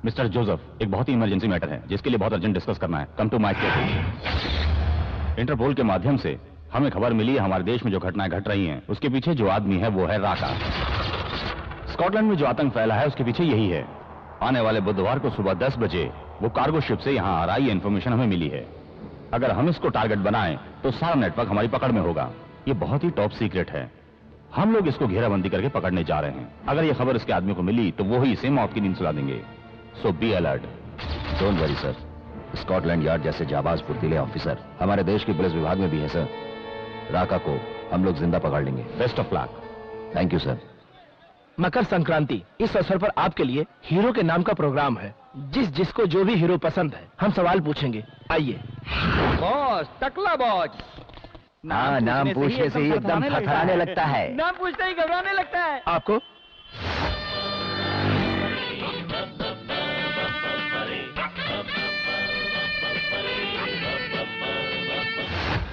Mister Joseph, एक बहुत ही emergency matter है जिसके लिए बहुत अर्जेंट डिस्कस करना है। Come to my case. Interpol के माध्यम से हमें खबर मिली है हमारे देश में जो घटनाएं घट रही हैं उसके पीछे जो आदमी है वो है राका। स्कॉटलैंड में जो आतंक फैला है उसके पीछे यही है। आने वाले बुधवार को सुबह 10 बजे वो कार्गो शिप से यहाँ आ रहा है। ये इन्फॉर्मेशन हमें मिली है। अगर हम इसको टारगेट बनाएं तो सारा नेटवर्क हमारी पकड़ में होगा। ये बहुत ही टॉप सीक्रेट है। हम लोग इसको घेराबंदी करके पकड़ने जा रहे हैं। अगर ये खबर इसके आदमी को मिली तो वो ही इसे मौत की नींद सुला देंगे। So be alert. Don't worry sir, Scotland Yard जैसे जाबाज फुर्तीले ऑफिसर हमारे देश की पुलिस विभाग में भी है सर। राका को हम लोग जिंदा पकड़ लेंगे। Best of luck. Thank you sir. Makar Sankranti, इस अवसर पर आपके लिए हीरो के नाम का प्रोग्राम है। जिसको जो भी हीरो पसंद है हम सवाल पूछेंगे। आइए। बॉस, टकला बॉस। हाँ, नाम पूछने से ही एकदम थरथराने लगता है। नाम पूछते ही घबराने लगता है। आपको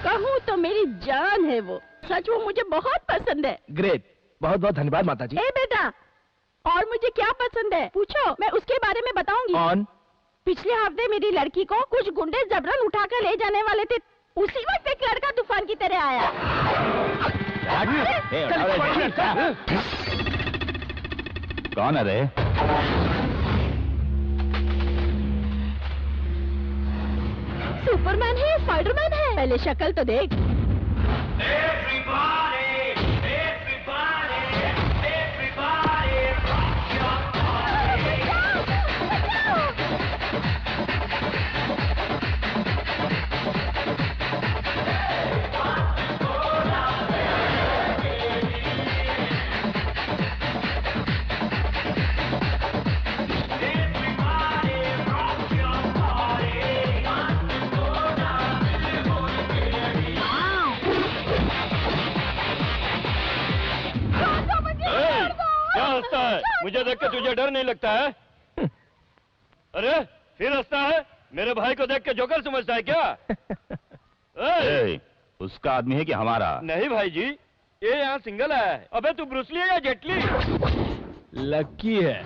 कहूँ तो मेरी जान है वो। सच वो मुझे बहुत पसंद है। ग्रेट, बहुत बहुत धन्यवाद माता जी। ए बेटा, और मुझे क्या पसंद है पूछो, मैं उसके बारे में बताऊंगी। कौन? पिछले हफ्ते मेरी लड़की को कुछ गुंडे जबरन उठाकर ले जाने वाले थे। उसी वक्त एक लड़का तूफान की तरह आया। कौन है रे? सुपरमैन है, स्पाइडरमैन है। पहले शक्ल तो देख। मुझे देख के तुझे डर नहीं लगता है? अरे फिर हंसता है? मेरे भाई को देख के जोकर समझता है क्या? उसका आदमी है कि हमारा? नहीं भाई जी, ये यहाँ सिंगल आया है। अबे तू ब्रूस ली है या जेटली? लकी है।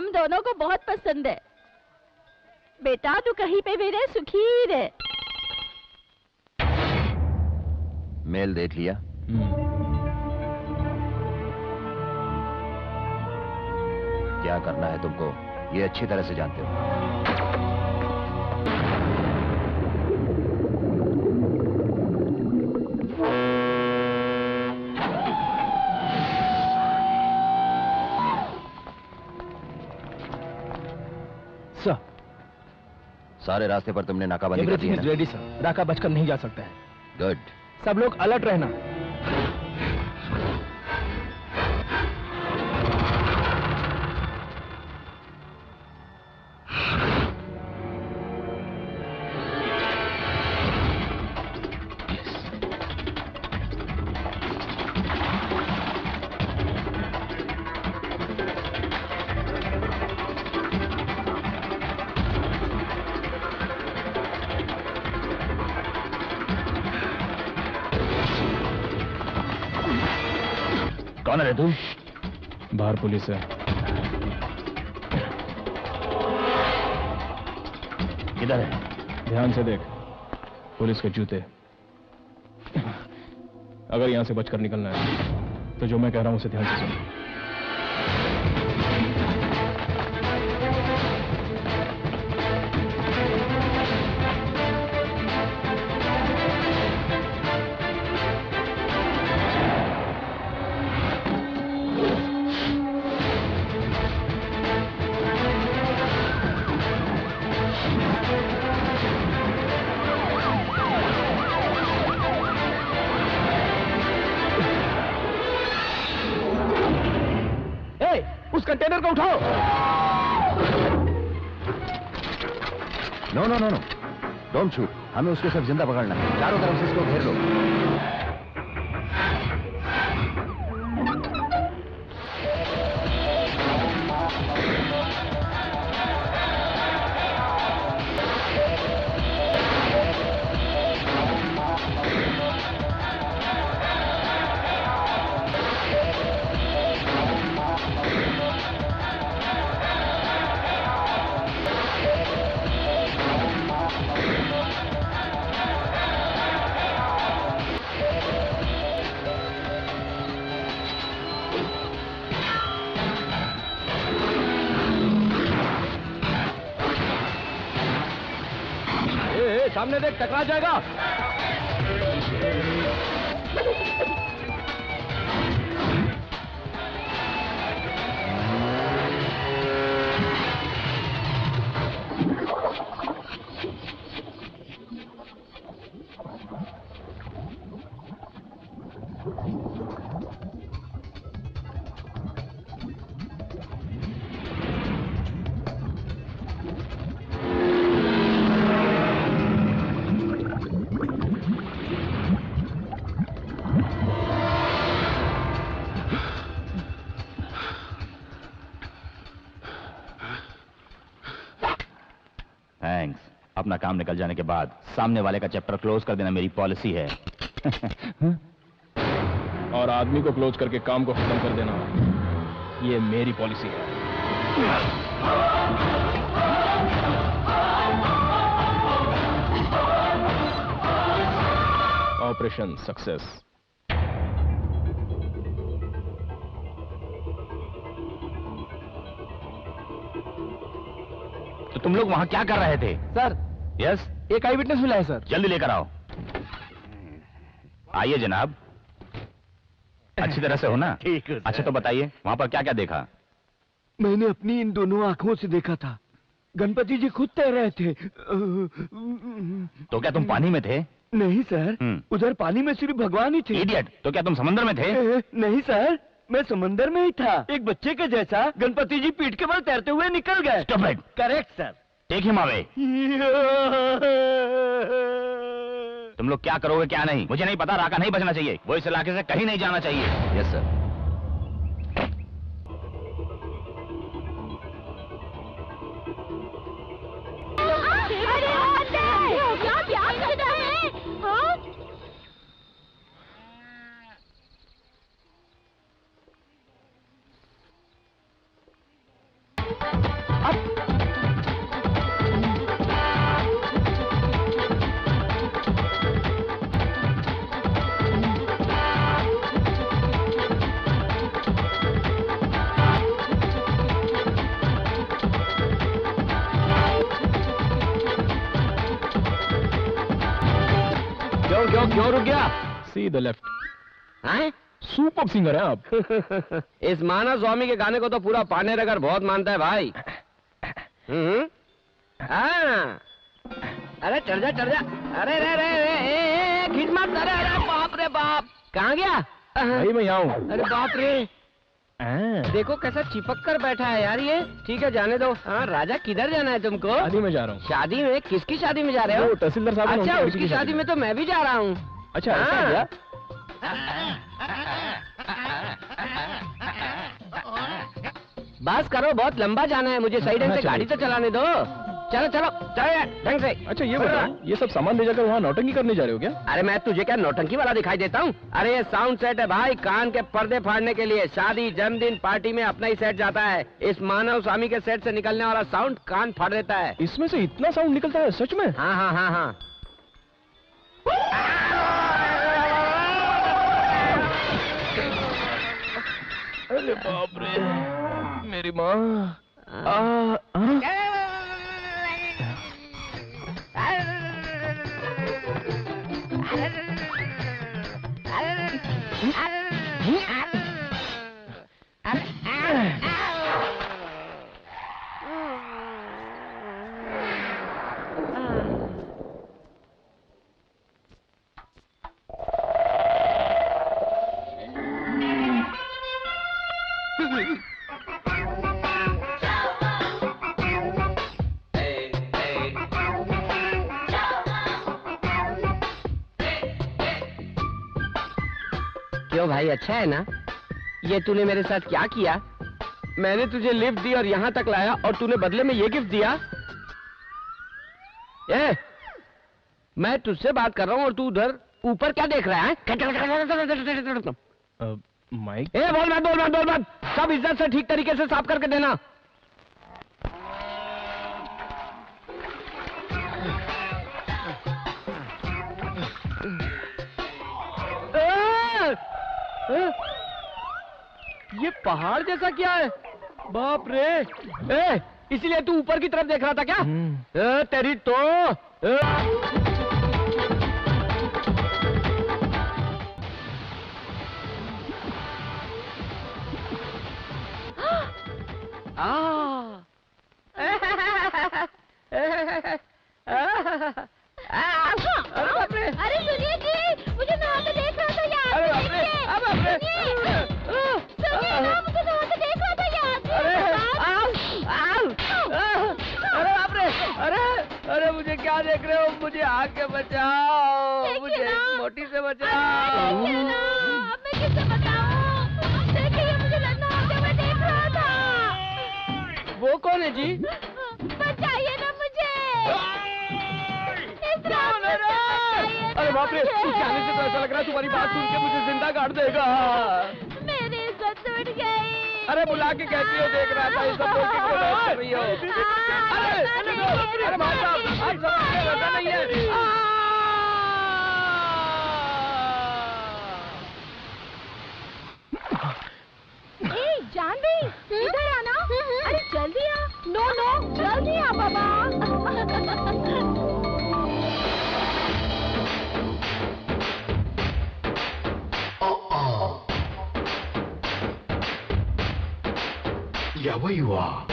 दोनों को बहुत पसंद है। बेटा तू कहीं पे भी रहे, सुखी रहे। मेल देख लिया? क्या करना है तुमको ये अच्छी तरह से जानते हो। सर, सारे रास्ते पर तुमने नाकाबंदी कर दी एवरीथिंग है इज ना? Ready sir. राका बचकर नहीं जा सकता है। गुड। सब लोग अलर्ट रहना। कौन है तुम? बाहर पुलिस है। किधर है? ध्यान से देख, पुलिस के जूते। अगर यहां से बचकर निकलना है तो जो मैं कह रहा हूं उसे ध्यान से सुन। उस कंटेनर को उठाओ। No no no no, don't shoot. हमें उसको सिर्फ जिंदा पकड़ना है। चारों तरफ से इसको घेर लो। सामने देख, टकरा जाएगा। थैंक्स। अपना काम निकल जाने के बाद सामने वाले का चैप्टर क्लोज कर देना मेरी पॉलिसी है। और आदमी को क्लोज करके काम को खत्म कर देना, ये मेरी पॉलिसी है। Operation success. तो तुम लोग वहां क्या कर रहे थे? सर, यस, एक आई विटनेस मिला है सर। जल्दी लेकर आओ। आइए जनाब। अच्छी तरह से हो ना? ठीक है। अच्छा तो बताइए वहां पर क्या क्या देखा? मैंने अपनी इन दोनों आंखों से देखा था। गणपति जी खुद तैर रहे थे। तो क्या तुम पानी में थे? नहीं सर, उधर पानी में सिर्फ भगवान ही थे। इडियट, तो क्या तुम समंदर में थे? नहीं सर, मैं समंदर में ही था। एक बच्चे के जैसा गणपति जी पीठ के बल तैरते हुए निकल गए। Stupid! Correct sir. Take him away. तुम लोग क्या करोगे क्या नहीं मुझे नहीं पता। राका नहीं बचना चाहिए, वो इस इलाके से कहीं नहीं जाना चाहिए। Yes sir. क्या कर रहे हैं? हाँ? क्यों रुक गया? See the left. हैं? सुपर सिंगर है आप। इस मानव स्वामी के गाने को तो पूरा पांडे नगर बहुत मानता है भाई। हाँ। अरे चढ़ जा चढ़ जा। अरे रे रे रे खींच मत। अरे अरे बाप रे बाप, कहाँ गया? भाई मैं यहाँ हूँ। अरे बाप रे, देखो कैसा चिपक कर बैठा है यार ये। ठीक है जाने दो। हाँ राजा, किधर जाना है तुमको? शादी में जा रहा हूँ। शादी में? किसकी शादी में जा रहे हो? तहसीलदार साहब। अच्छा, उसकी शादी में तो मैं भी जा रहा हूँ। अच्छा ऐसा है क्या? बस करो, बहुत लंबा जाना है मुझे। सही ढंग से गाड़ी तो चलाने दो। चलो चलो चलो ढंग से। अच्छा ये बताओ, ये सब सामान ले जाकर वहाँ नौटंकी करने जा रहे हो क्या? अरे मैं तुझे क्या नौटंकी वाला दिखाई देता हूँ? अरे ये साउंड सेट है भाई, कान के पर्दे फाड़ने के लिए। शादी, जन्मदिन, पार्टी में अपना ही सेट जाता है। इस मानव स्वामी के सेट से निकलने वाला साउंड कान फाड़ देता है। इसमें से इतना साउंड निकलता है सच में? हाँ हाँ हाँ हाँ। अरे बाप रे, मेरी माँ। क्यों भाई, अच्छा है ना? ये तूने मेरे साथ क्या किया? मैंने तुझे लिफ्ट दी और यहाँ तक लाया और तूने बदले में ये गिफ्ट दिया? मैं तुझसे बात कर रहा हूँ और तू उधर ऊपर क्या देख रहा है? माइक। बोल मत। सब इज्जत से ठीक तरीके से साफ करके देना। ये पहाड़ जैसा क्या है? बाप रे। इसीलिए तू ऊपर की तरफ देख रहा था क्या? तेरी तो अरे सुनिए जी, मुझे नहाते देख रहा था यार। अरे बाप रे, सुनिए ना, मुझे नहाते देख रहा था यार। अरे बाप रे, अरे मुझे क्या देख रहे हो? मुझे आके बचाओ, मुझे इस मोटी से बचाओ। मैं किससे बताऊं? देखिए मुझे नहाते हुए देख रहा था। वो कौन है जी? बचाइए ना मुझे। अरे बाप रे, तू जाने से तो ऐसा लग रहा है तुम्हारी बात सुन के मुझे जिंदा काट देगा। मेरी इज्जत टूट गई। अरे बुला के कहती हो, देख रहा था ये सब बोल के क्यों बात कर रही हो? अरे भाई साहब, आप समझ वैसा नहीं है। जानवी, इधर आना। अरे जल्दी आ। नो जल्दी आ बाबा। Yeah, where you are?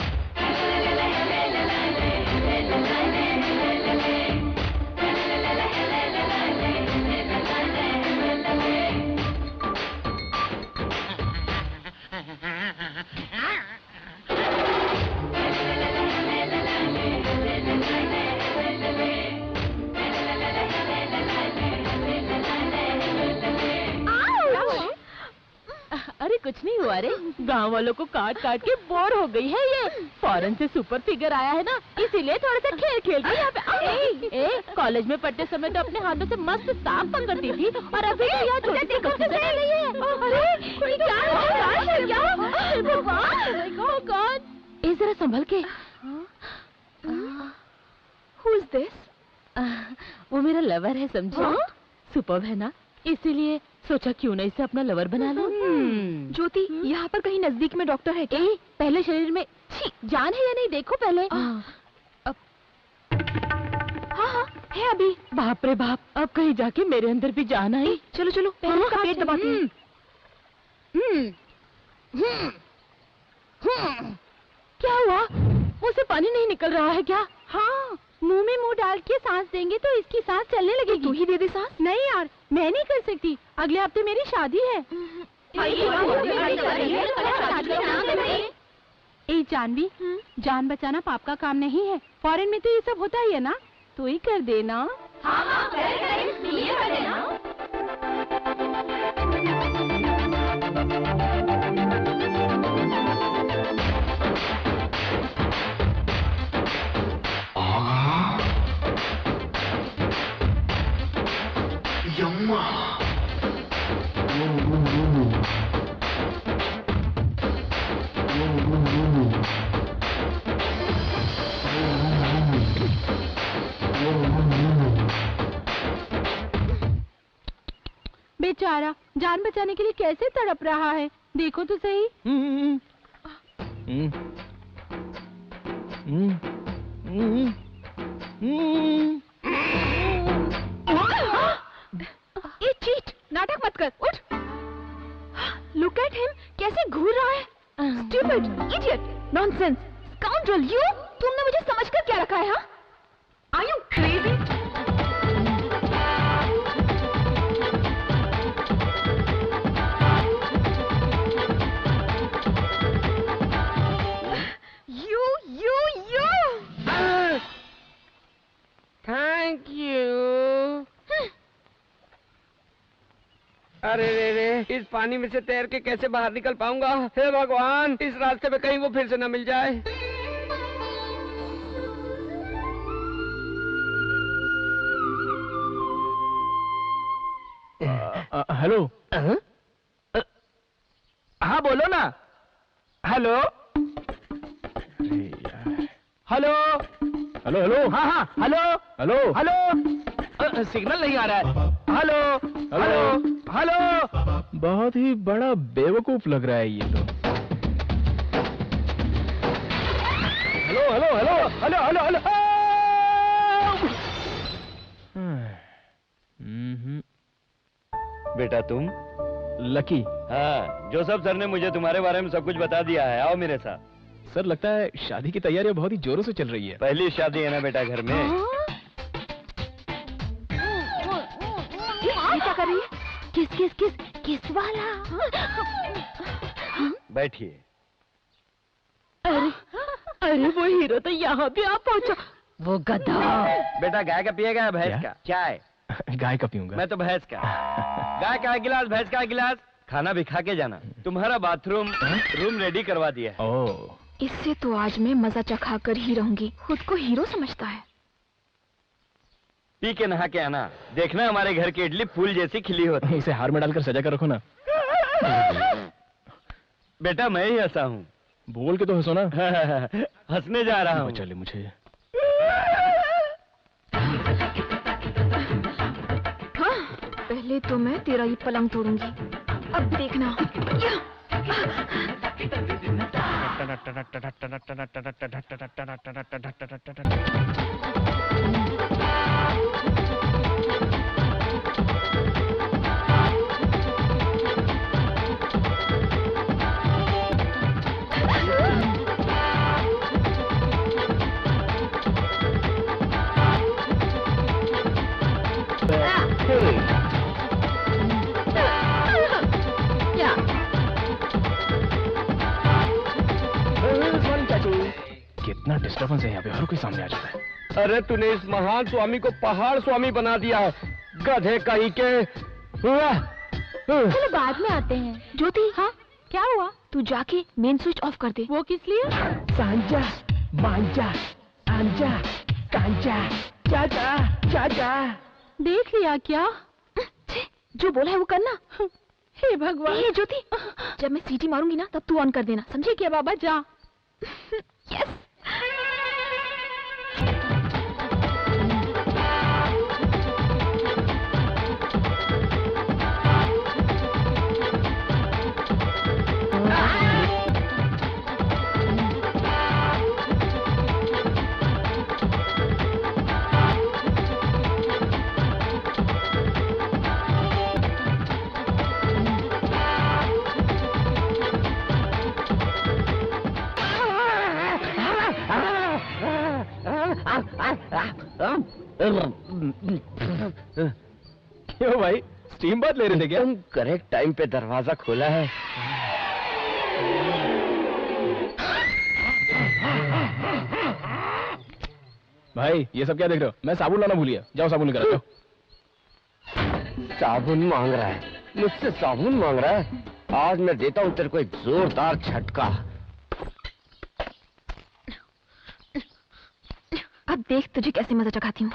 अरे कुछ नहीं हुआ रे, गांव वालों को काट काट के बोर हो गई है ये। फॉरेन से सुपर फिगर आया है ना, इसीलिए थोड़ा सा खेल खेल के यहाँ पे। कॉलेज में पढ़ते समय तो अपने हाथों से मस्त सांप पकड़ती थी, और अभी तो यहाँ छोटे बच्चे से रही है। अरे क्या? जरा संभल के। Who is this? वो मेरा लवर है, समझो। सुपर है ना, इसीलिए सोचा क्यों ना इसे अपना लवर बना लो। ज्योति, यहाँ पर कहीं नजदीक में डॉक्टर है क्या? पहले शरीर में जान है या नहीं देखो पहले। हाँ, है अभी। बाप रे बाप, अब कहीं जाके मेरे अंदर भी जान आई। चलो चलो पहले इसका पेट दबाते हैं। क्या हुआ? मुंह से पानी नहीं निकल रहा है क्या? हाँ, मुंह में मुंह डाल के सांस देंगे तो इसकी सांस चलने लगेगी। तू ही दे दे सांस। नहीं यार, मैं नहीं कर सकती। अगले हफ्ते मेरी शादी है। ए जानवी, जान बचाना पाप का काम नहीं है। फॉरेन में तो ये सब होता ही है ना, तो ही कर देना। हाँ, कर देना। बेचारा जान बचाने के लिए कैसे तड़प रहा है, देखो तो सही। ये चीट, नाटक मत कर, उठ। लुक एट हिम, कैसे घूर रहा है। Stupid, idiot, nonsense, scoundrel, you. तुमने मुझे समझकर क्या रखा है? हाँ, are you crazy? Thank you. अरे रे, इस पानी में से तैर के कैसे बाहर निकल पाऊंगा? हे भगवान, इस रास्ते पे कहीं वो फिर से न मिल जाए। हेलो। हाँ बोलो ना। Hello hello hello hello. हाँ हाँ हेलो हेलो हेलो। सिग्नल नहीं आ रहा है। Hello hello hello. बहुत ही बड़ा बेवकूफ लग रहा है ये तो। Hello hello hello hello hello hello. बेटा तुम? लकी। हाँ, जोसेफ सर ने मुझे तुम्हारे बारे में सब कुछ बता दिया है। आओ मेरे साथ। सर लगता है शादी की तैयारियां बहुत ही जोरों से चल रही है। पहली शादी है ना बेटा घर में। ये क्या कर रही है? किस किस किस किस वाला? बैठिए। अरे वो हीरो तो यहाँ भी आ पहुँचा। वो गधा। बेटा गाय का पिएगा भैंस का? चाय। गाय का पीऊंगा। मैं तो भैंस का। गाय का गिलास, भैंस का गिलास। खाना भी खा के जाना। तुम्हारा बाथरूम रूम रेडी करवा दिया है। ओह, इससे तो आज मैं मजा चखा कर ही रहूंगी। खुद को हीरो समझता है। पी के नहा के आना, देखना हमारे घर की इडली फूल जैसी खिली होती। इसे हार में डालकर सजा कर रखो ना। बेटा मैं ही हंसा हूँ। बोल के तो हंसो ना। हंसने जा रहा हूँ। चले मुझे। हाँ, पहले तो मैं तेरा ये पलंग तोड़ूंगी, अब देखना। कितना डिस्टर्बेंस है यहाँ पे, हर कोई सामने आ जाता है। अरे तूने इस महान स्वामी को पहाड़ स्वामी बना दिया है, गधे कहीं के। चलो बाद में आते हैं। ज्योति, हाँ क्या हुआ? तू जाके मेन स्विच ऑफ कर दे। वो किस लिए? सांजा, मांजा, आंजा, कांजा, चाचा, चाचा। देख लिया क्या? जो बोला है वो करना। हे भगवान। ये ज्योति, जब मैं सीटी मारूंगी ना तब तू ऑन कर देना, समझे? क्या बाबा, जा। यस। क्यों भाई, स्टीम बात ले रहे थे क्या? तुम करेक्ट टाइम पे दरवाजा खोला है। भाई ये सब क्या देख रहे हो? मैं साबुन लाना भूल गया, जाओ साबुन लेकर आओ। साबुन मांग रहा है, मुझसे साबुन मांग रहा है। आज मैं देता हूँ तेरे को एक जोरदार झटका। अब देख तुझे कैसे मजा चखाती हूँ।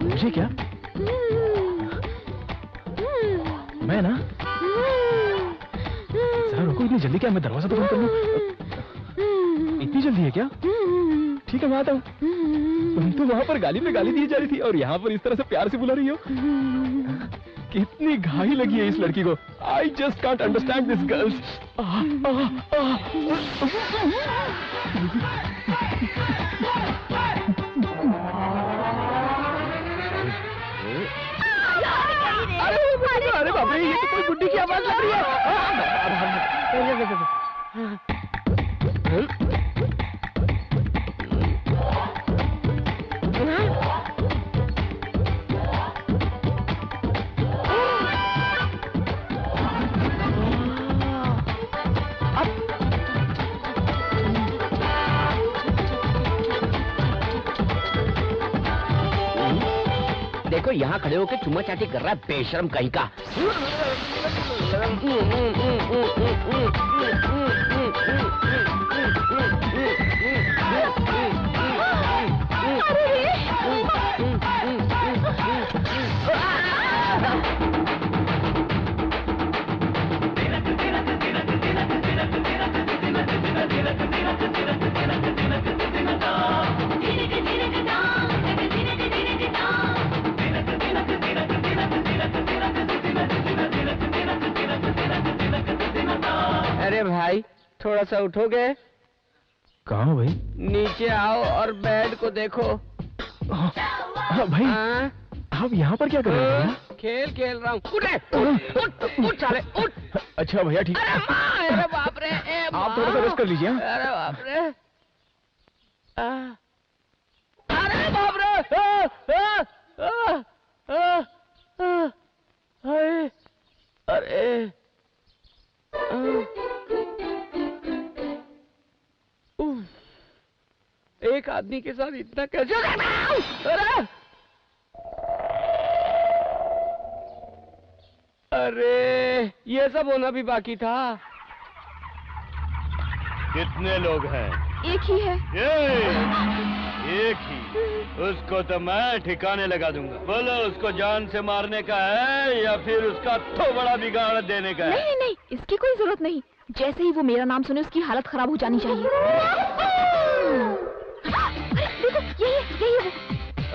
मुझे क्या? मैं ना जरा रुको, इतनी जल्दी क्या? मैं दरवाजा तो बंद कर लूं। इतनी जल्दी है क्या? ठीक है मैं आता हूँ। तुम तो वहां पर गाली पे गाली दी जा रही थी और यहाँ पर इस तरह से प्यार से बुला रही हो। कितनी घाई लगी है इस लड़की को। I just can't understand this girls. अरे बाप रे, ये तो कोई बुड्ढी की आवाज लग रही है। देखो यहाँ खड़े होकर चुम्मा चाटी कर रहा है बेशर्म कहीं का। अरे भाई थोड़ा सा उठोगे? कहाँ हो भाई? नीचे आओ और बेड को देखो। भाई आप यहाँ पर क्या कर रहे हैं? खेल खेल रहा हूँ। उठ साले उठ। अच्छा भैया ठीक। अरे बाप रे, आप थोड़ा सा रेस्ट कर लीजिए। अरे बाप रे, अरे बाप रे, अरे एक आदमी के साथ इतना कैसे? अरे ये सब होना भी बाकी था। कितने लोग हैं? एक ही है। एक ही? उसको तो मैं ठिकाने लगा दूंगा। बोलो उसको जान से मारने का है या फिर उसका तो बड़ा बिगाड़ देने का है? नहीं नहीं, इसकी कोई जरूरत नहीं। जैसे ही वो मेरा नाम सुने उसकी हालत खराब हो जानी चाहिए। अरे देखो, यही है वो।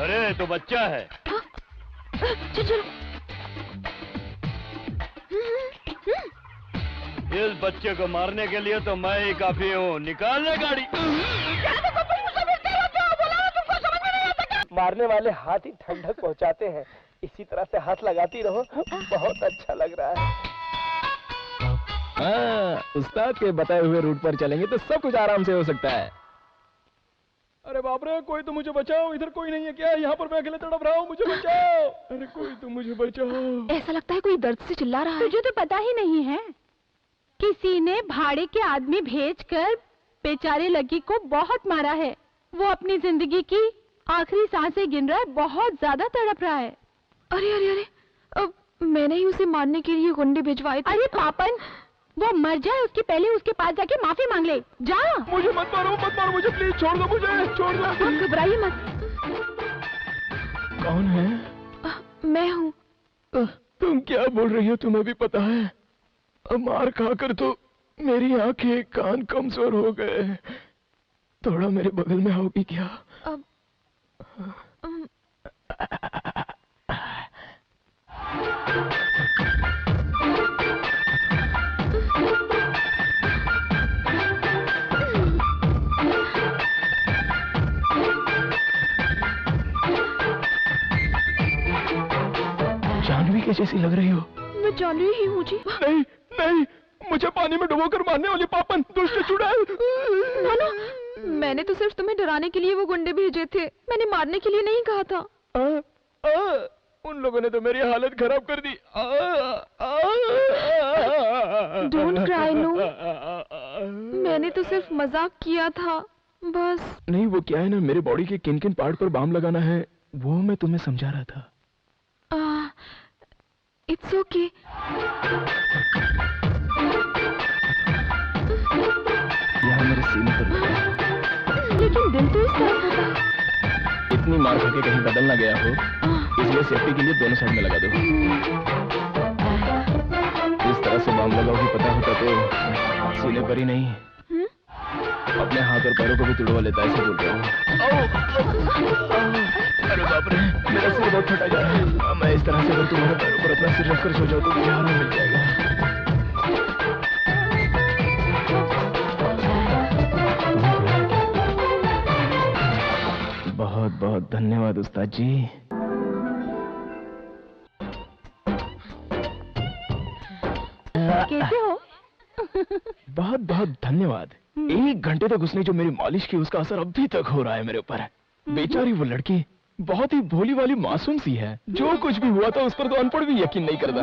अरे तो बच्चा है। चलो इस बच्चे को मारने के लिए तो मैं ही काफी हूँ। निकालने गाड़ी। मारने वाले हाथ ही ठंडक पहुंचाते हैं। इसी तरह से हाथ लगाती रहो, बहुत अच्छा लग रहा है। हाँ, उस्ताद के बताए हुए रूट पर चलेंगे तो सब कुछ आराम से हो सकता है। अरे बाप रे, कोई तो मुझे बचाओ। इधर कोई नहीं है क्या? यहाँ पर मैं अकेले तड़प रहा हूँ, मुझे बचाओ। अरे कोई तो मुझे बचाओ। ऐसा लगता है कोई दर्द से चिल्ला रहा है। तुझे तो पता ही नहीं है, किसी ने भाड़े के आदमी भेजकर बेचारे लकी को बहुत मारा है। वो अपनी जिंदगी की आखिरी सांसें गिन रहा है, बहुत ज्यादा तड़प रहा है। अरे अरे अरे, अब मैंने ही उसे मारने के लिए गुंडे भिजवाए थे। अरे पापन, वो मर जाए उसके पहले उसके पास जाके माफी मांग ले। जा। मुझे मत मारो मुझे, प्लीज छोड़ दो मुझे, छोड़ दो। आप घबराइए मत। कौन है? मैं हूँ। तुम क्या बोल रही हो? तुम्हें भी पता है मार खाकर तो मेरी आंखें कान कमजोर हो गए। थोड़ा मेरे बगल में आओगी क्या? अब जैसी लग रही हो। मैं जान ही हूँ जी। नहीं नहीं, मुझे पानी में डुबोकर मारने वाली पापन दुष्ट चुड़ैल। नाना, मैंने तो सिर्फ तुम्हें डराने के लिए वो गुंडे भेजे थे, मैंने मारने के लिए नहीं कहा था। उन लोगों ने तो मेरी हालत खराब कर दी। डोंट क्राई नो, मैंने तो सिर्फ मजाक किया था बस। नहीं, वो क्या है ना, मेरे बॉडी के किन किन पार्ट पर बाम लगाना है वो मैं तुम्हें समझा रहा था। It's okay. यहाँ मेरे सीने पर लगा। लेकिन दिल तो इस तरफ होता। इतनी मार खा के कहीं बदल ना गया हो, इसलिए सेफ्टी के लिए दोनों साइड में लगा दो। इस तरह से बाम लगाओ कि पता होता तो सीने पर ही नहीं अपने हाथ और पैरों को भी तुड़वा लेता, ऐसे बोल रहा हूँ। अरे बाप रे, मेरा सिर बहुत फटा जा रहा है। मैं इस तरह से अगर तुम्हारे पैरों पर अपना सिर रखकर सो जाऊँ तो मुझे आराम मिल जाएगा। बहुत बहुत धन्यवाद उस्ताद जी। कैसे हो? बहुत बहुत धन्यवाद। 1 घंटे तक उसने जो मेरी मालिश की उसका असर अभी तक हो रहा है मेरे ऊपर। बेचारी वो लड़की बहुत ही भोली वाली मासूम सी है। जो कुछ भी हुआ था उस पर तो अनपढ़ भी यकीन नहीं करता,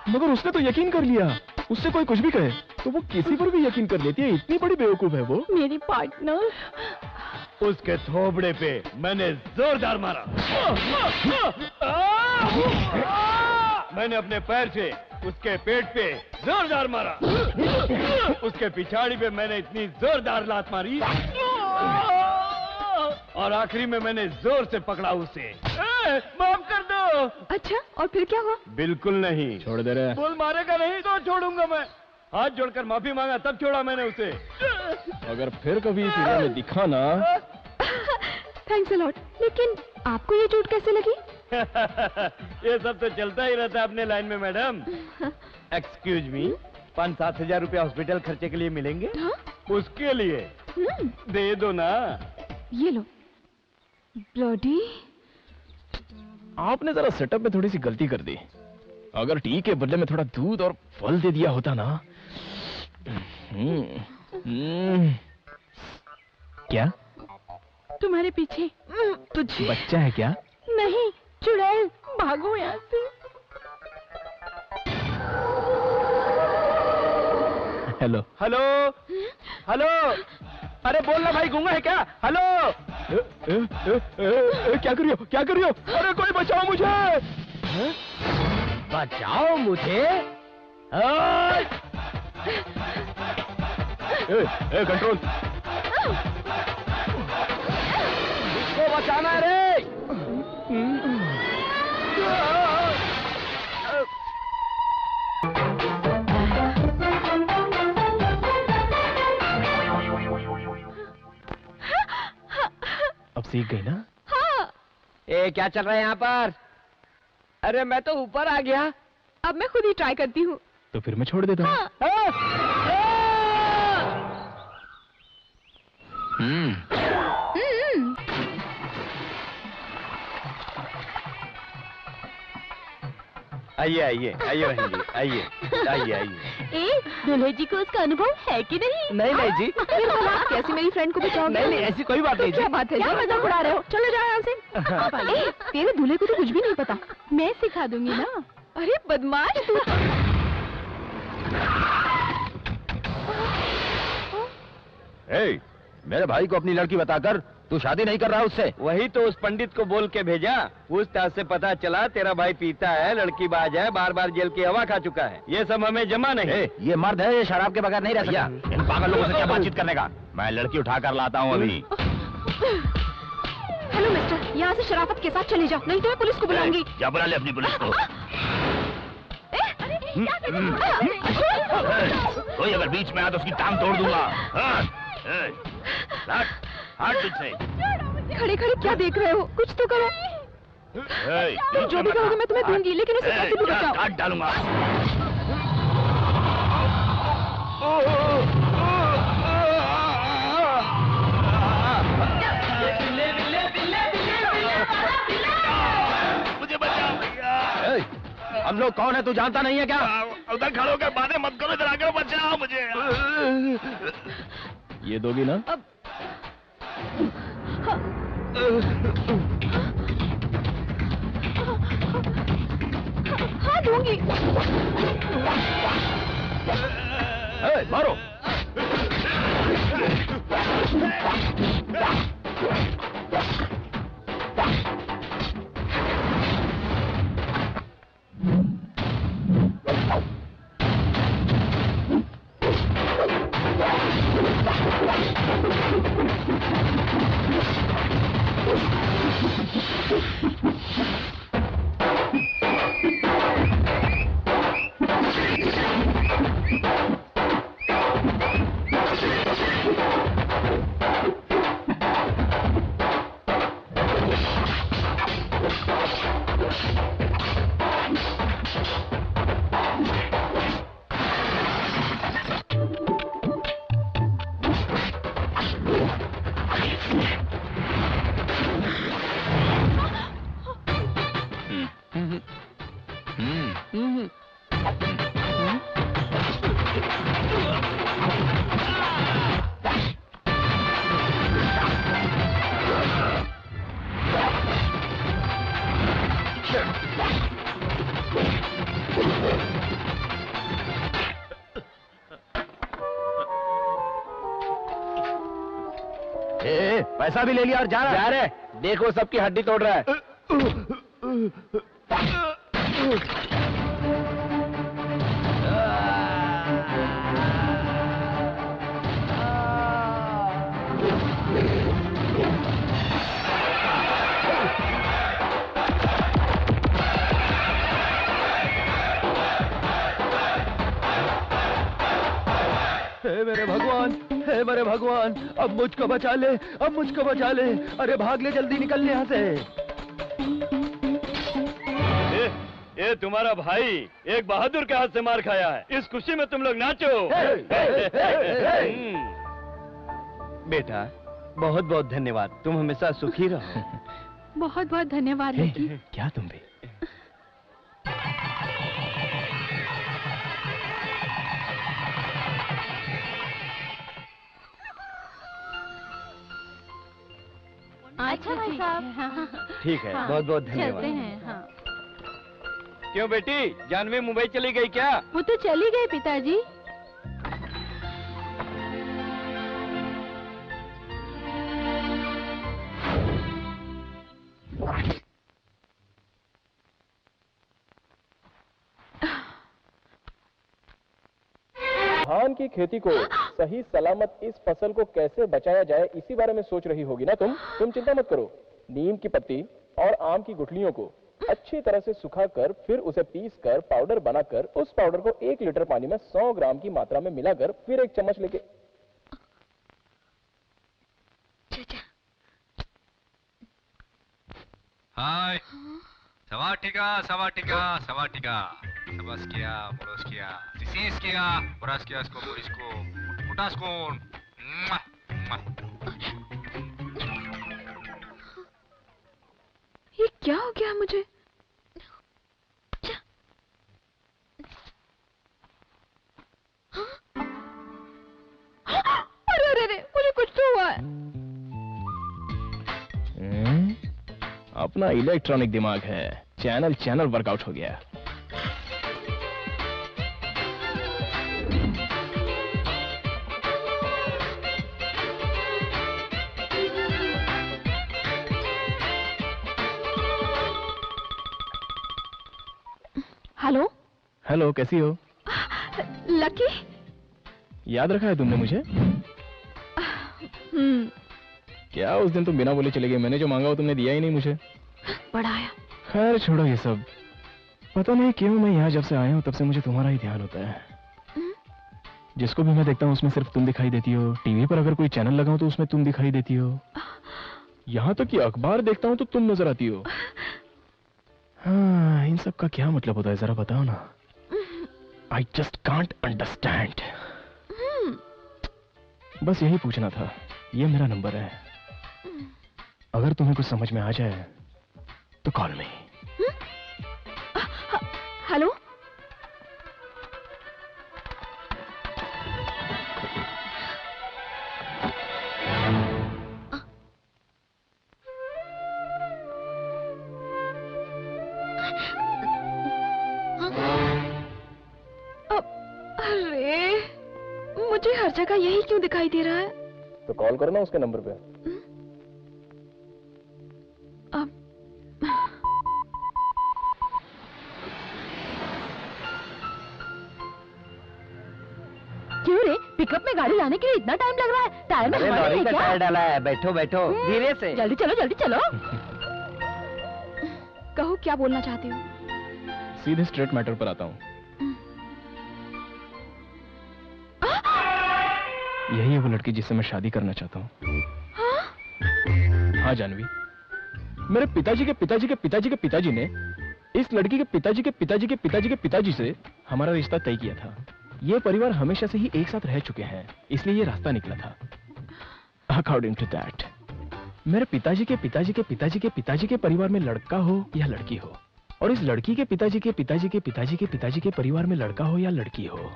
मगर उसने तो यकीन कर लिया। उससे कोई कुछ भी कहे तो वो किसी पर भी यकीन कर लेती है। इतनी बड़ी बेवकूफ है वो। मेरी पार्टनर। उसके थोबड़े पे मैंने जोरदार मारा। मैंने अपने पैर से उसके पेट पे जोरदार मारा। उसके पिछाड़ी पे मैंने इतनी जोरदार लात मारी और आखिरी में मैंने जोर से पकड़ा उसे। माफ कर दो। अच्छा, और फिर क्या हुआ? बिल्कुल नहीं। छोड़ दे रहे। बोल मारेगा नहीं तो छोड़ूंगा मैं। हाथ जोड़कर माफी मांगा तब छोड़ा मैंने उसे। अगर फिर कभी इस एरिया में दिखा ना। Thanks a lot. लेकिन आपको ये चोट कैसे लगी? ये सब तो चलता ही रहता है अपने लाइन में मैडम। एक्सक्यूज मी, 5-7 हजार रुपया हॉस्पिटल खर्चे के लिए मिलेंगे? हाँ? उसके लिए दे दो ना। ये लो। ब्लडी। आपने जरा सेटअप में थोड़ी सी गलती कर दी। अगर टी के बदले में थोड़ा दूध और फल दे दिया होता ना। क्या? तुम्हारे पीछे। तुझे बच्चा है क्या? नहीं, चुड़ैल। भागो यहाँ से। Hello hello hello. अरे बोलना भाई, गूंगा है क्या? हेलो। क्या कर रही हो? क्या कर रही हो? अरे कोई बचाओ मुझे। बचाओ मुझे? कंट्रोल। इसको बचाना है रे। अब सीख गई ना? हाँ। ए, क्या चल रहा है यहाँ पर? अरे मैं तो ऊपर आ गया। अब मैं खुद ही ट्राई करती हूँ। तो फिर मैं छोड़ देता हूँ। आइए आइए आइए बहन जी, आइए आइए आइए। दूल्हे जी को उसका अनुभव है कि नहीं? नहीं नहीं जी। फिर भला आप कैसे मेरी फ्रेंड को बचाओगे? नहीं नहीं, ऐसी कोई बात नहीं जी। क्या बात है? क्या मजाक उड़ा रहे हो? चलो जाओ यहाँ से। तेरे दूल्हे को तो कुछ भी नहीं पता। मैं सिखा दूंगी ना। अरे बदमाश तू। मेरे भाई को अपनी लड़की बताकर तू शादी नहीं कर रहा उससे? वही तो उस पंडित को बोल के भेजा। पूछताछ से पता चला तेरा भाई पीता है, लड़की बाज है, बार बार जेल की हवा खा चुका है। ये सब हमें जमा नहीं। ये मर्द है, ये शराब के बगैर नहीं रह सकता। इन पागल लोगों से क्या बातचीत करने का? मैं लड़की उठा कर लाता हूँ अभी। हेलो मिस्टर, यहाँ से शराफत के साथ चले जाओ, नहीं तो मैं पुलिस को बुलाऊंगी। क्या बुला ले अपनी पुलिस को? कोई अगर बीच में आ तो उसकी टांग तोड़ दूंगा। हाथ पीछे। खड़े खड़े क्या देख रहे हो? कुछ तो करो। तुम जो भी कहोगे मैं तुम्हें दूंगी, लेकिन उसे कैसे भी बचाओ। काट डालूंगा। हम लोग कौन है तू जानता नहीं है क्या? उधर खड़े होकर बातें मत करो, इधर आकर बचाओ मुझे। ये दोगी ना? हाँ दूंगी। मारो। पैसा भी ले लिया और जा रहा है। देखो सबकी हड्डी तोड़ रहा है। हे मेरे भगवान, हे मेरे भगवान, अब मुझको बचा ले, अब मुझको बचा ले। अरे भाग ले, जल्दी निकल यहाँ से। ये तुम्हारा भाई एक बहादुर के हाथ से मार खाया है। इस खुशी में तुम लोग नाचो। बेटा बहुत बहुत धन्यवाद, तुम हमेशा सुखी रहो। बहुत बहुत धन्यवाद लकी। क्या तुम भी? अच्छा भाई साहब। हाँ। ठीक है, बहुत बहुत धन्यवाद। चलते हैं। हाँ। क्यों बेटी, जानवी मुंबई चली गई क्या? वो तो चली गई पिताजी। धान की खेती को सही सलामत इस फसल को कैसे बचाया जाए, इसी बारे में सोच रही होगी ना तुम चिंता मत करो। नीम की पत्ती और आम की गुठलियों को अच्छी तरह से सुखाकर फिर उसे पीसकर पाउडर बनाकर उस पाउडर को 1 लीटर पानी में 100 ग्राम की मात्रा में मिलाकर फिर 1 चम्मच लेके हाय सवाटिका सवाटिका सवाटिका सबस्किया मोरोस्किया सिसिस्किया बोरास्कियास्को बोरिस्को मुटास्कोन। ये क्या हो गया मुझे? अरे अरे अरे, मुझे कुछ तो हुआ है। अपना इलेक्ट्रॉनिक दिमाग है, चैनल वर्कआउट हो गया। हेलो, कैसी हो? लकी, याद रखा है तुमने मुझे? क्या उस दिन तुम बिना बोले चले गए? मैंने जो मांगा वो तुमने दिया ही नहीं मुझे। बढ़ाया। खैर छोड़ो ये सब। पता नहीं क्यों मैं यहाँ जब से आया हूँ तब से मुझे तुम्हारा ही ध्यान होता है। जिसको भी मैं देखता हूँ उसमें सिर्फ तुम दिखाई देती हो। टीवी पर अगर कोई चैनल लगाऊं तो उसमें तुम दिखाई देती हो। यहाँ तक कि अखबार देखता हूँ तो तुम नजर आती हो। हाँ, इन सब का क्या मतलब होता है जरा बताओ ना। I just can't understand. बस यही पूछना था। ये मेरा नंबर है, अगर तुम्हें कुछ समझ में आ जाए तो कॉल मी। हेलो। जगह यही क्यों दिखाई दे रहा है? तो कॉल करो ना उसके नंबर पे। अब क्यों रे, पिकअप में गाड़ी लाने के लिए इतना टाइम लग रहा है? टायर में अरे हवा नहीं लॉरी है का क्या? टायर डाला है, बैठो बैठो धीरे से। जल्दी चलो, जल्दी चलो। कहो क्या बोलना चाहते हो? सीधे स्ट्रेट मैटर पर आता हूँ। यही है वो लड़की जिससे मैं शादी करना चाहता हूँ। हाँ जानवी, मेरे पिताजी के पिताजी के पिताजी के पिताजी ने इस लड़की के पिताजी के पिताजी के पिताजी के पिताजी से हमारा रिश्ता तय किया था। ये परिवार हमेशा से ही एक साथ रह चुके हैं, इसलिए ये रास्ता निकला था। अकॉर्डिंग टू दैट, मेरे पिताजी के पिताजी के पिताजी के पिताजी के परिवार में लड़का हो या लड़की हो, और इस लड़की के पिताजी के पिताजी के पिताजी के पिताजी के परिवार में लड़का हो या लड़की हो,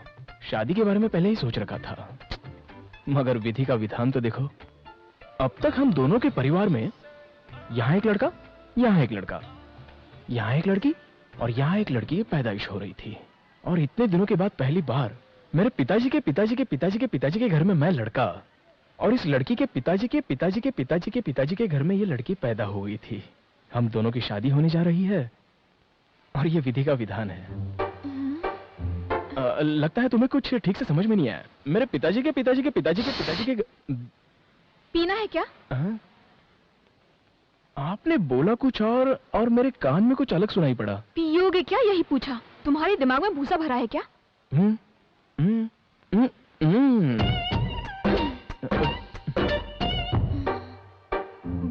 शादी के बारे में पहले ही सोच रखा था। मगर विधि का विधान तो देखो, अब तक हम दोनों के परिवार में यहाँ एक लड़का, यहाँ एक लड़का, यहाँ एक लड़की और यहाँ एक लड़की की पैदाइश हो रही थी। और इतने दिनों के बाद पहली बार मेरे पिताजी के पिताजी के पिताजी के पिताजी के घर में मैं लड़का, और इस लड़की के पिताजी के पिताजी के पिताजी के पिताजी के घर में ये लड़की पैदा हो गई थी। हम दोनों की शादी होने जा रही है और ये विधि का विधान है। लगता है तुम्हें कुछ ठीक से समझ में नहीं आया। मेरे पिताजी के पिताजी के पिताजी के पिताजी के पीना है क्या? आपने बोला कुछ और मेरे कान में कुछ अलग सुनाई पड़ा। पियोगे क्या, यही पूछा। तुम्हारे दिमाग में भूसा भरा है क्या?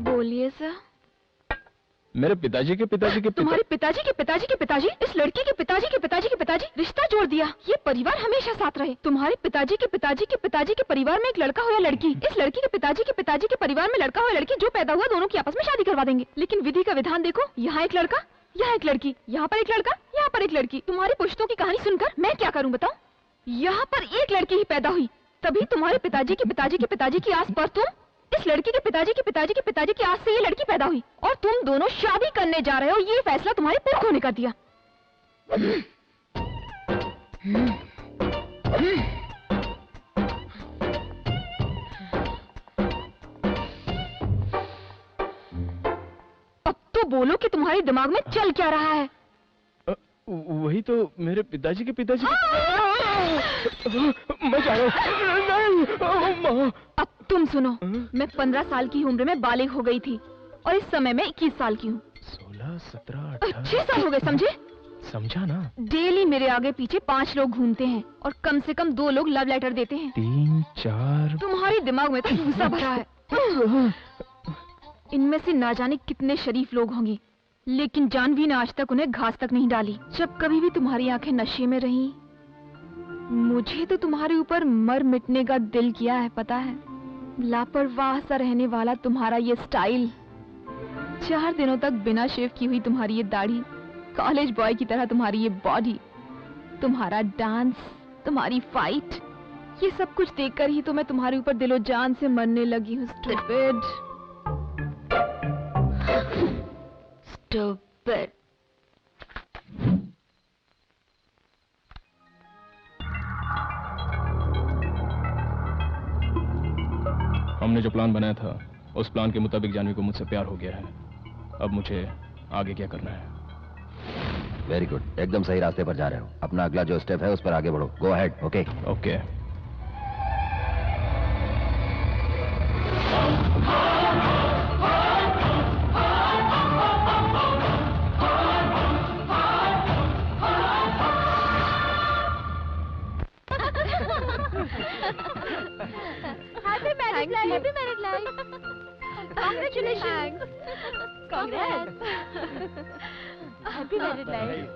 बोलिए सर। मेरे पिताजी के पिताजी के तुम्हारे पिताजी के पिताजी के पिताजी इस लड़की के पिताजी के पिताजी के पिताजी रिश्ता जोड़ दिया। ये परिवार हमेशा साथ रहे। तुम्हारे पिताजी के पिताजी के पिताजी के परिवार में एक लड़का हो या लड़की, इस लड़की के पिताजी के परिवार में लड़का हो या लड़की, जो पैदा हुआ दोनों की आपस में शादी करवा देंगे। लेकिन विधि का विधान देखो, यहाँ एक लड़का, यहाँ एक लड़की, यहाँ पर एक लड़का, यहाँ पर एक लड़की। तुम्हारे पुश्तों की कहानी सुनकर मैं क्या करूँ बताओ? यहाँ पर एक लड़की ही पैदा हुई, तभी तुम्हारे पिताजी के पिताजी के पिताजी की आस पर तुम, इस लड़की के पिताजी के पिताजी के पिताजी की आस से ये लड़की पैदा हुई, और तुम दोनों शादी करने जा रहे हो। ये फैसला तुम्हारे पुरखों ने कर दिया। अब तो बोलो कि तुम्हारे दिमाग में चल क्या रहा है? वही तो मेरे पिताजी के पिताजी मैं जा रहा हूँ। अब तुम सुनो, मैं 15 साल की उम्र में बालिग हो गई थी और इस समय मैं 21 साल की हूँ। 16, 17, 18 6 साल हो गए, समझे? समझा ना। डेली मेरे आगे पीछे 5 लोग घूमते हैं और कम से कम 2 लोग लव लेटर देते हैं। 3, 4। तुम्हारे दिमाग में तो भूसा भरा है। इनमें से ना जाने कितने शरीफ लोग होंगे, लेकिन जानवी ने आज तक उन्हें घास तक नहीं डाली। जब कभी भी तुम्हारी आंखें नशे में रहीं, मुझे तो तुम्हारे ऊपर मर मिटने का दिल किया है, पता है? लापरवाह सा रहने वाला तुम्हारा ये स्टाइल, 4 दिनों तक बिना शेव की हुई तुम्हारी ये दाढ़ी, कॉलेज बॉय की तरह तुम्हारी ये बॉडी, तुम्हारा डांस, तुम्हारी फाइट, ये सब कुछ देखकर ही तो मैं तुम्हारे ऊपर दिलो जान से मरने लगी हूँ। Stupid, stupid. हमने जो प्लान बनाया था उस प्लान के मुताबिक जानवी को मुझसे प्यार हो गया है। अब मुझे आगे क्या करना है? वेरी गुड, एकदम सही रास्ते पर जा रहे हो। अपना अगला जो स्टेप है उस पर आगे बढ़ो। Go ahead. Okay okay. Happy married life. Congratulations. Congrats. Happy married life.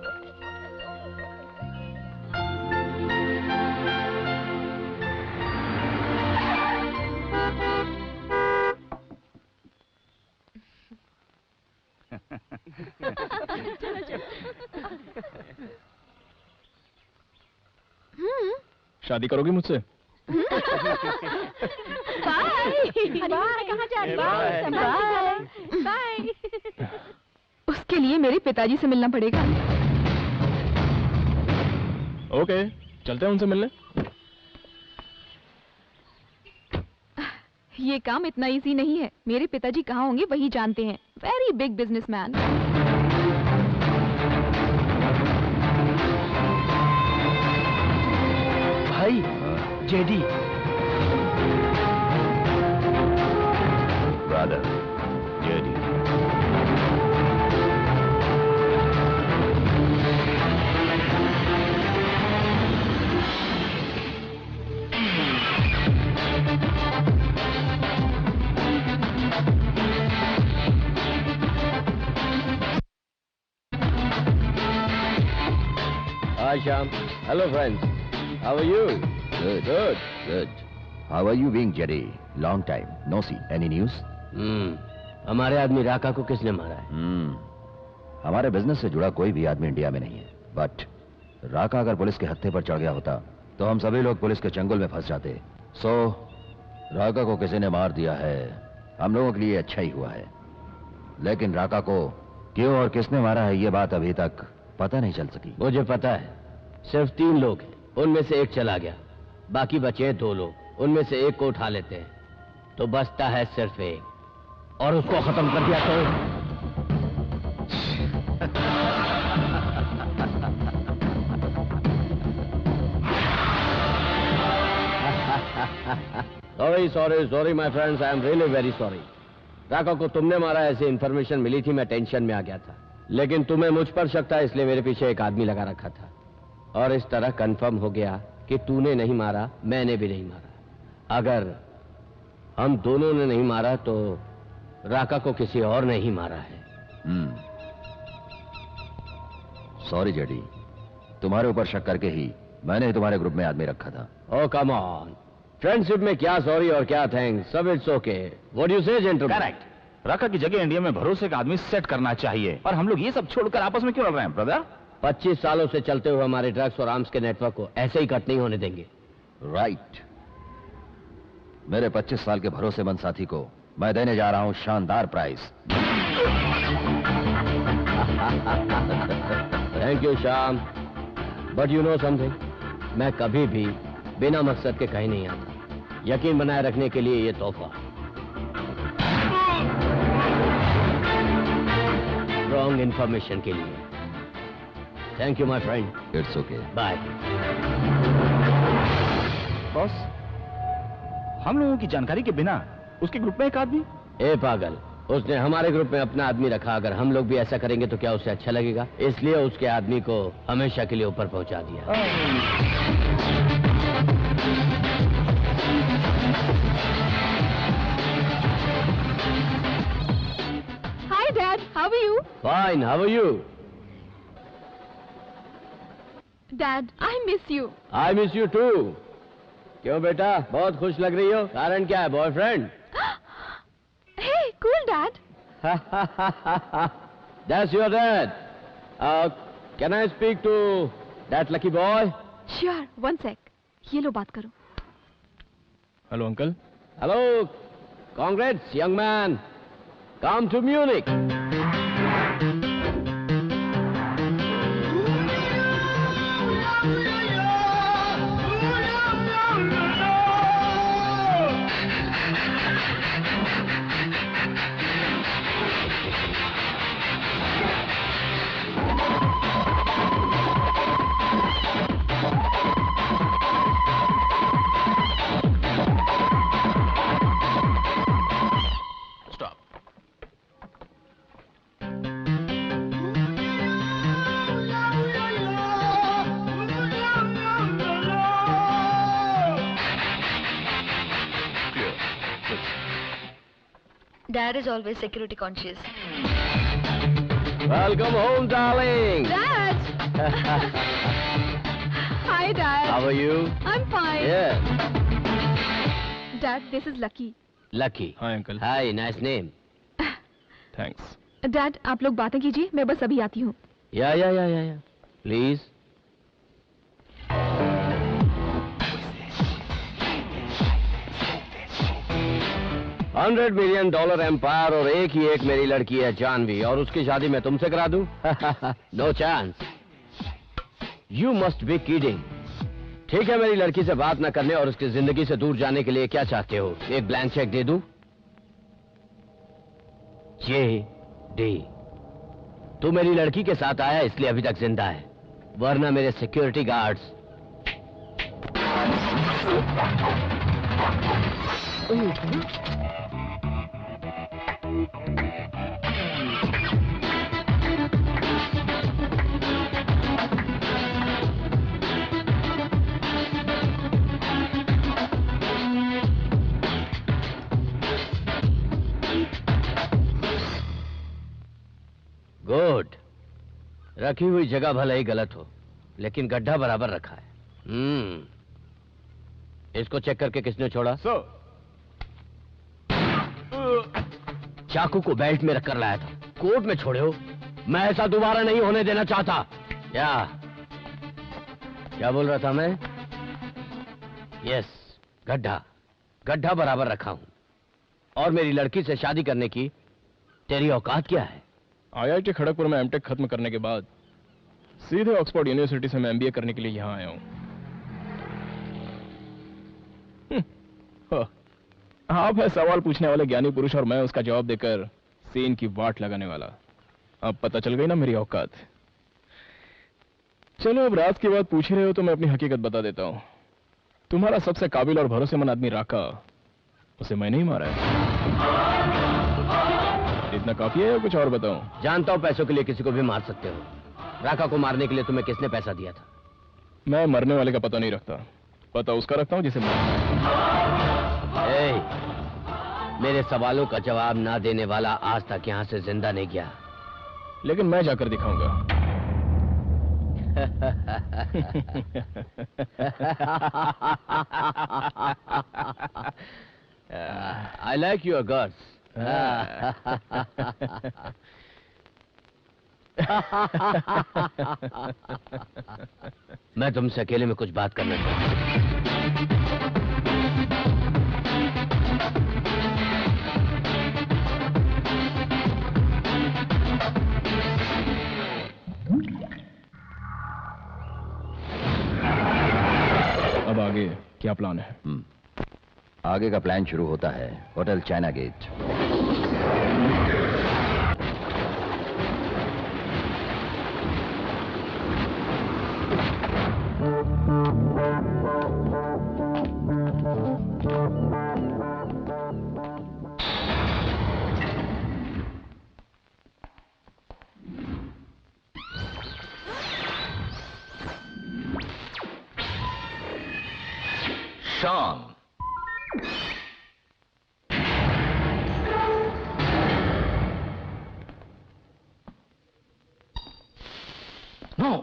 शादी करोगी मुझसे? कहाँ जा रही? बाय। उसके लिए मेरे पिताजी से मिलना पड़ेगा। ओके, चलते हैं उनसे मिलने। ये काम इतना इजी नहीं है। मेरे पिताजी कहाँ होंगे वही जानते हैं। Very big businessman. भाई JD. Brother JD. Hi, Sham. Hello, friends. How are you? Good. Good. Good. How are you being, Jerry? Long time. No see. Any news? हमारे आदमी राका को किसने मारा है? हमारे बिजनेस से जुड़ा कोई भी आदमी इंडिया में नहीं है। बट राका अगर पुलिस के हत्थे पर चढ़ गया होता तो हम सभी लोग पुलिस के चंगुल में फंस जाते। सो राका को किसी ने मार दिया है। हम लोगों के लिए अच्छा ही हुआ है। लेकिन राका को क्यों और किसने मारा है ये बात अभी तक पता नहीं चल सकी। मुझे पता है। सिर्फ 3 लोग हैं, उनमें से एक चला गया, बाकी बचे हैं 2 लोग। उनमें से एक को उठा लेते हैं तो बचता है सिर्फ एक, और उसको खत्म कर दिया तो sorry my friends, I am really very sorry. Raka को तुमने मारा ऐसी इंफॉर्मेशन मिली थी, मैं टेंशन में आ गया था। लेकिन तुम्हें मुझ पर शक था, इसलिए मेरे पीछे एक आदमी लगा रखा था, और इस तरह कंफर्म हो गया कि तूने नहीं मारा, मैंने भी नहीं मारा। अगर हम दोनों ने नहीं मारा तो राका को किसी और ने ही मारा है। सॉरी जेडी, तुम्हारे ऊपर शक करके ही मैंने तुम्हारे ग्रुप में आदमी रखा था। ओ कम ऑन, फ्रेंडशिप में क्या सॉरी और क्या थैंक्स, सब इट्स ओके। व्हाट यू से जेंटलमैन? करेक्ट। राका की जगह इंडिया में भरोसे का आदमी सेट करना चाहिए, और हम लोग ये सब छोड़कर आपस में क्यों लड़ रहे हैं ब्रदर? 25 सालों से चलते हुए हमारे ड्रग्स और आर्म्स के नेटवर्क को ऐसे ही कट नहीं होने देंगे। राइट। मेरे 25 साल के भरोसेमंद साथी को मैं देने जा रहा हूं शानदार prize. Thank you Shyam, but you know something, मैं कभी भी बिना मकसद के कहीं नहीं आता। यकीन बनाए रखने के लिए ये तोहफा। रॉन्ग इंफॉर्मेशन के लिए thank you my friend. It's okay, bye. Boss, हम लोगों की जानकारी के बिना उसके ग्रुप में एक आदमी? ए पागल, उसने हमारे ग्रुप में अपना आदमी रखा। अगर हम लोग भी ऐसा करेंगे तो क्या उसे अच्छा लगेगा? इसलिए उसके आदमी को हमेशा के लिए ऊपर पहुंचा दिया। Hi Dad, how are you? Fine, how are you? Dad, I miss you. I miss you too. क्यों बेटा, बहुत खुश लग रही हो? कारण क्या है, boyfriend? Hey, cool Dad. That's your dad. Can I speak to that lucky boy? Sure, one sec. ये लो बात करो। Hello uncle. Hello, congrats, young man. Come to Munich. Dad is always security conscious. Welcome home, darling. Dad. Hi Dad. How are you? I'm fine. Yeah. Dad, this is Lucky. Lucky. Hi uncle. Hi, nice name. Thanks. Dad, आप लोग बातें कीजिए, मैं बस अभी आती हूँ। Yeah. Please. $100 million empire और एक ही एक मेरी लड़की है जानवी, और उसकी शादी मैं तुमसे करा दूं? No chance. You must be kidding. ठीक है, मेरी लड़की से बात न करने और उसकी जिंदगी से दूर जाने के लिए क्या चाहते हो? एक ब्लैंक चेक दे दूं? JD, तू मेरी लड़की के साथ आया इसलिए अभी तक जिंदा है, वरना मेरे सिक्योरिटी गार्ड्स गुड। रखी हुई जगह भले ही गलत हो, लेकिन गड्ढा बराबर रखा है। इसको चेक करके किसने छोड़ा? सर, चाकू को बेल्ट में रखकर लाया था, कोर्ट में छोड़े हो। मैं ऐसा दोबारा नहीं होने देना चाहता। क्या बोल रहा था मैं? यस, गड्ढा बराबर रखा हूं। और मेरी लड़की से शादी करने की तेरी औकात क्या है? IIT खड़गपुर में एमटेक खत्म करने के बाद सीधे ऑक्सफोर्ड यूनिवर्सिटी से मैं MBA करने के लिए यहां आया हूं। आप है सवाल पूछने वाले ज्ञानी पुरुष और मैं उसका जवाब देकर सीन की वाट लगाने वाला। अब पता चल गई ना मेरी औकात। चलो, अब राज की बात पूछ रहे हो तो मैं अपनी हकीकत बता देता हूं। तुम्हारा सबसे काबिल और भरोसेमंद आदमी राका, उसे मैंने ही मारा है। इतना काफी है या कुछ और बताऊं? जानता हूं पैसों के लिए किसी को भी मार सकते हो। राका को मारने के लिए तुम्हें किसने पैसा दिया था? मैं मरने वाले का पता नहीं रखता, पता उसका रखता हूं जिसे मारना है। मेरे सवालों का जवाब ना देने वाला आज तक यहां से जिंदा नहीं गया। लेकिन मैं जाकर दिखाऊंगा। I like your guts. मैं तुमसे अकेले में कुछ बात करना चाहता हूं। अब आगे क्या प्लान है? आगे का प्लान शुरू होता है hotel China Gate. Sean. No.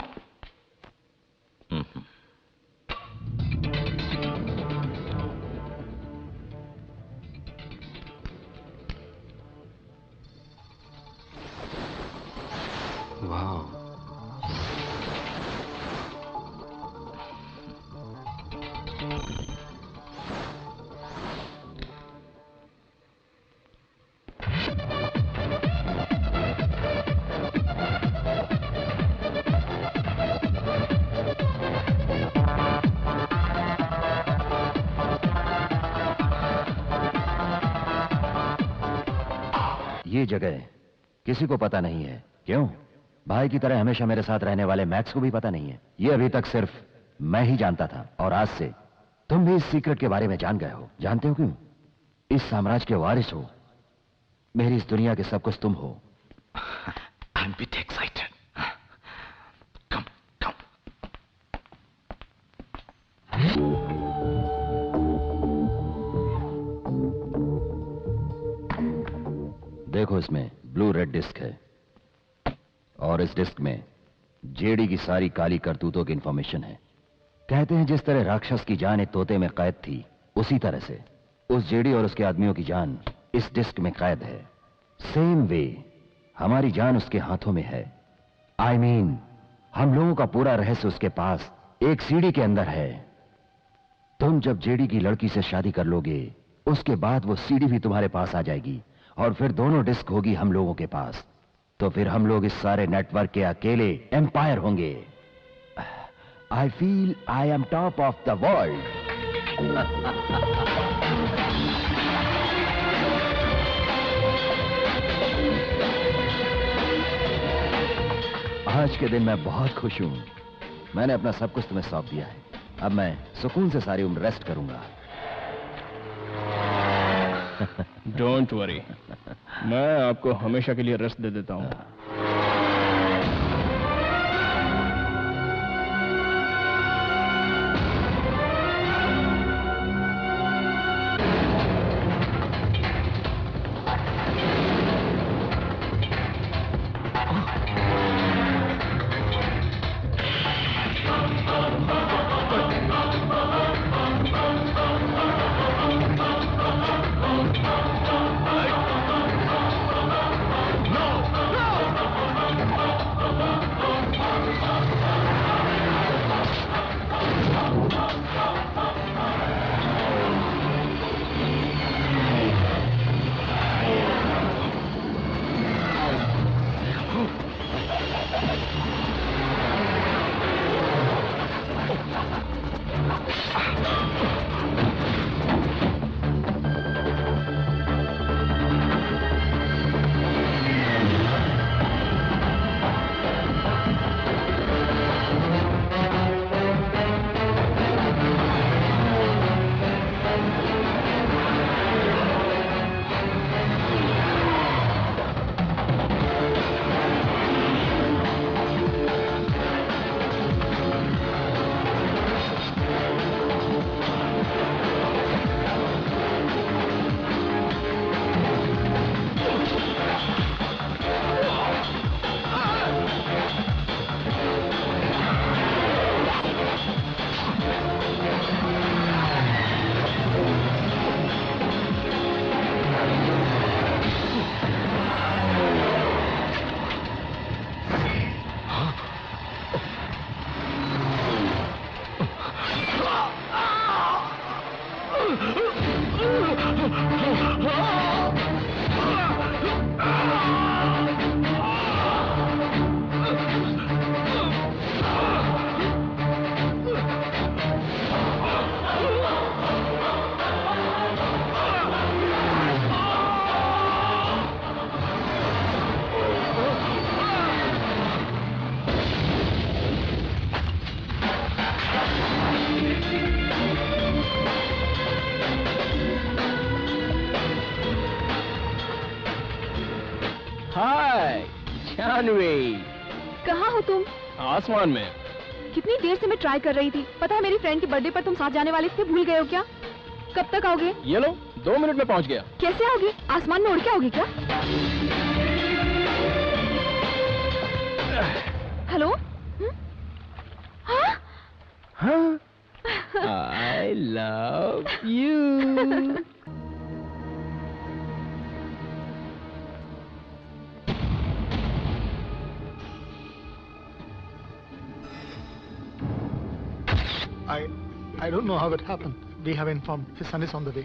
वाह, ये जगह किसी को पता नहीं है। क्यों? भाई की तरह हमेशा मेरे साथ रहने वाले मैक्स को भी पता नहीं है। ये अभी तक सिर्फ मैं ही जानता था, और आज से तुम भी इस सीक्रेट के बारे में जान गए हो। जानते हो क्यों? इस साम्राज्य के वारिस हो, मेरी इस दुनिया के सब कुछ तुम हो। I'm a bit excited. Come. देखो, इसमें ब्लू रेड डिस्क है और इस डिस्क में जेडी की सारी काली करतूतों की इंफॉर्मेशन है। कहते हैं जिस तरह राक्षस की जान एक तोते में कैद थी, उसी तरह से उस जेडी और उसके आदमियों की जान इस डिस्क में कैद है। सेम वे हमारी जान उसके हाथों में है। I mean, हम लोगों का पूरा रहस्य उसके पास एक सीडी के अंदर है। तुम जब जेडी की लड़की से शादी कर लोगे, उसके बाद वो सीडी भी तुम्हारे पास आ जाएगी और फिर दोनों डिस्क होगी हम लोगों के पास। तो फिर हम लोग इस सारे नेटवर्क के अकेले एम्पायर होंगे। I feel I am top of the world. आज के दिन मैं बहुत खुश हूं। मैंने अपना सब कुछ तुम्हें सौंप दिया है। अब मैं सुकून से सारी उम्र रेस्ट करूंगा। डोंट वरी, मैं आपको हमेशा के लिए रेस्ट दे देता हूं। कहाँ हो तुम? आसमान में। कितनी देर से मैं ट्राई कर रही थी। पता है मेरी फ्रेंड के बर्थडे पर तुम साथ जाने वाले थे, भूल गए हो क्या? कब तक आओगे? ये लो, 2 मिनट में पहुंच गया। कैसे आओगे? आसमान में उड़ के आओगे क्या? हेलो? हाँ? हाँ? I love you. I don't know how it happened. We have informed. His son is on the way.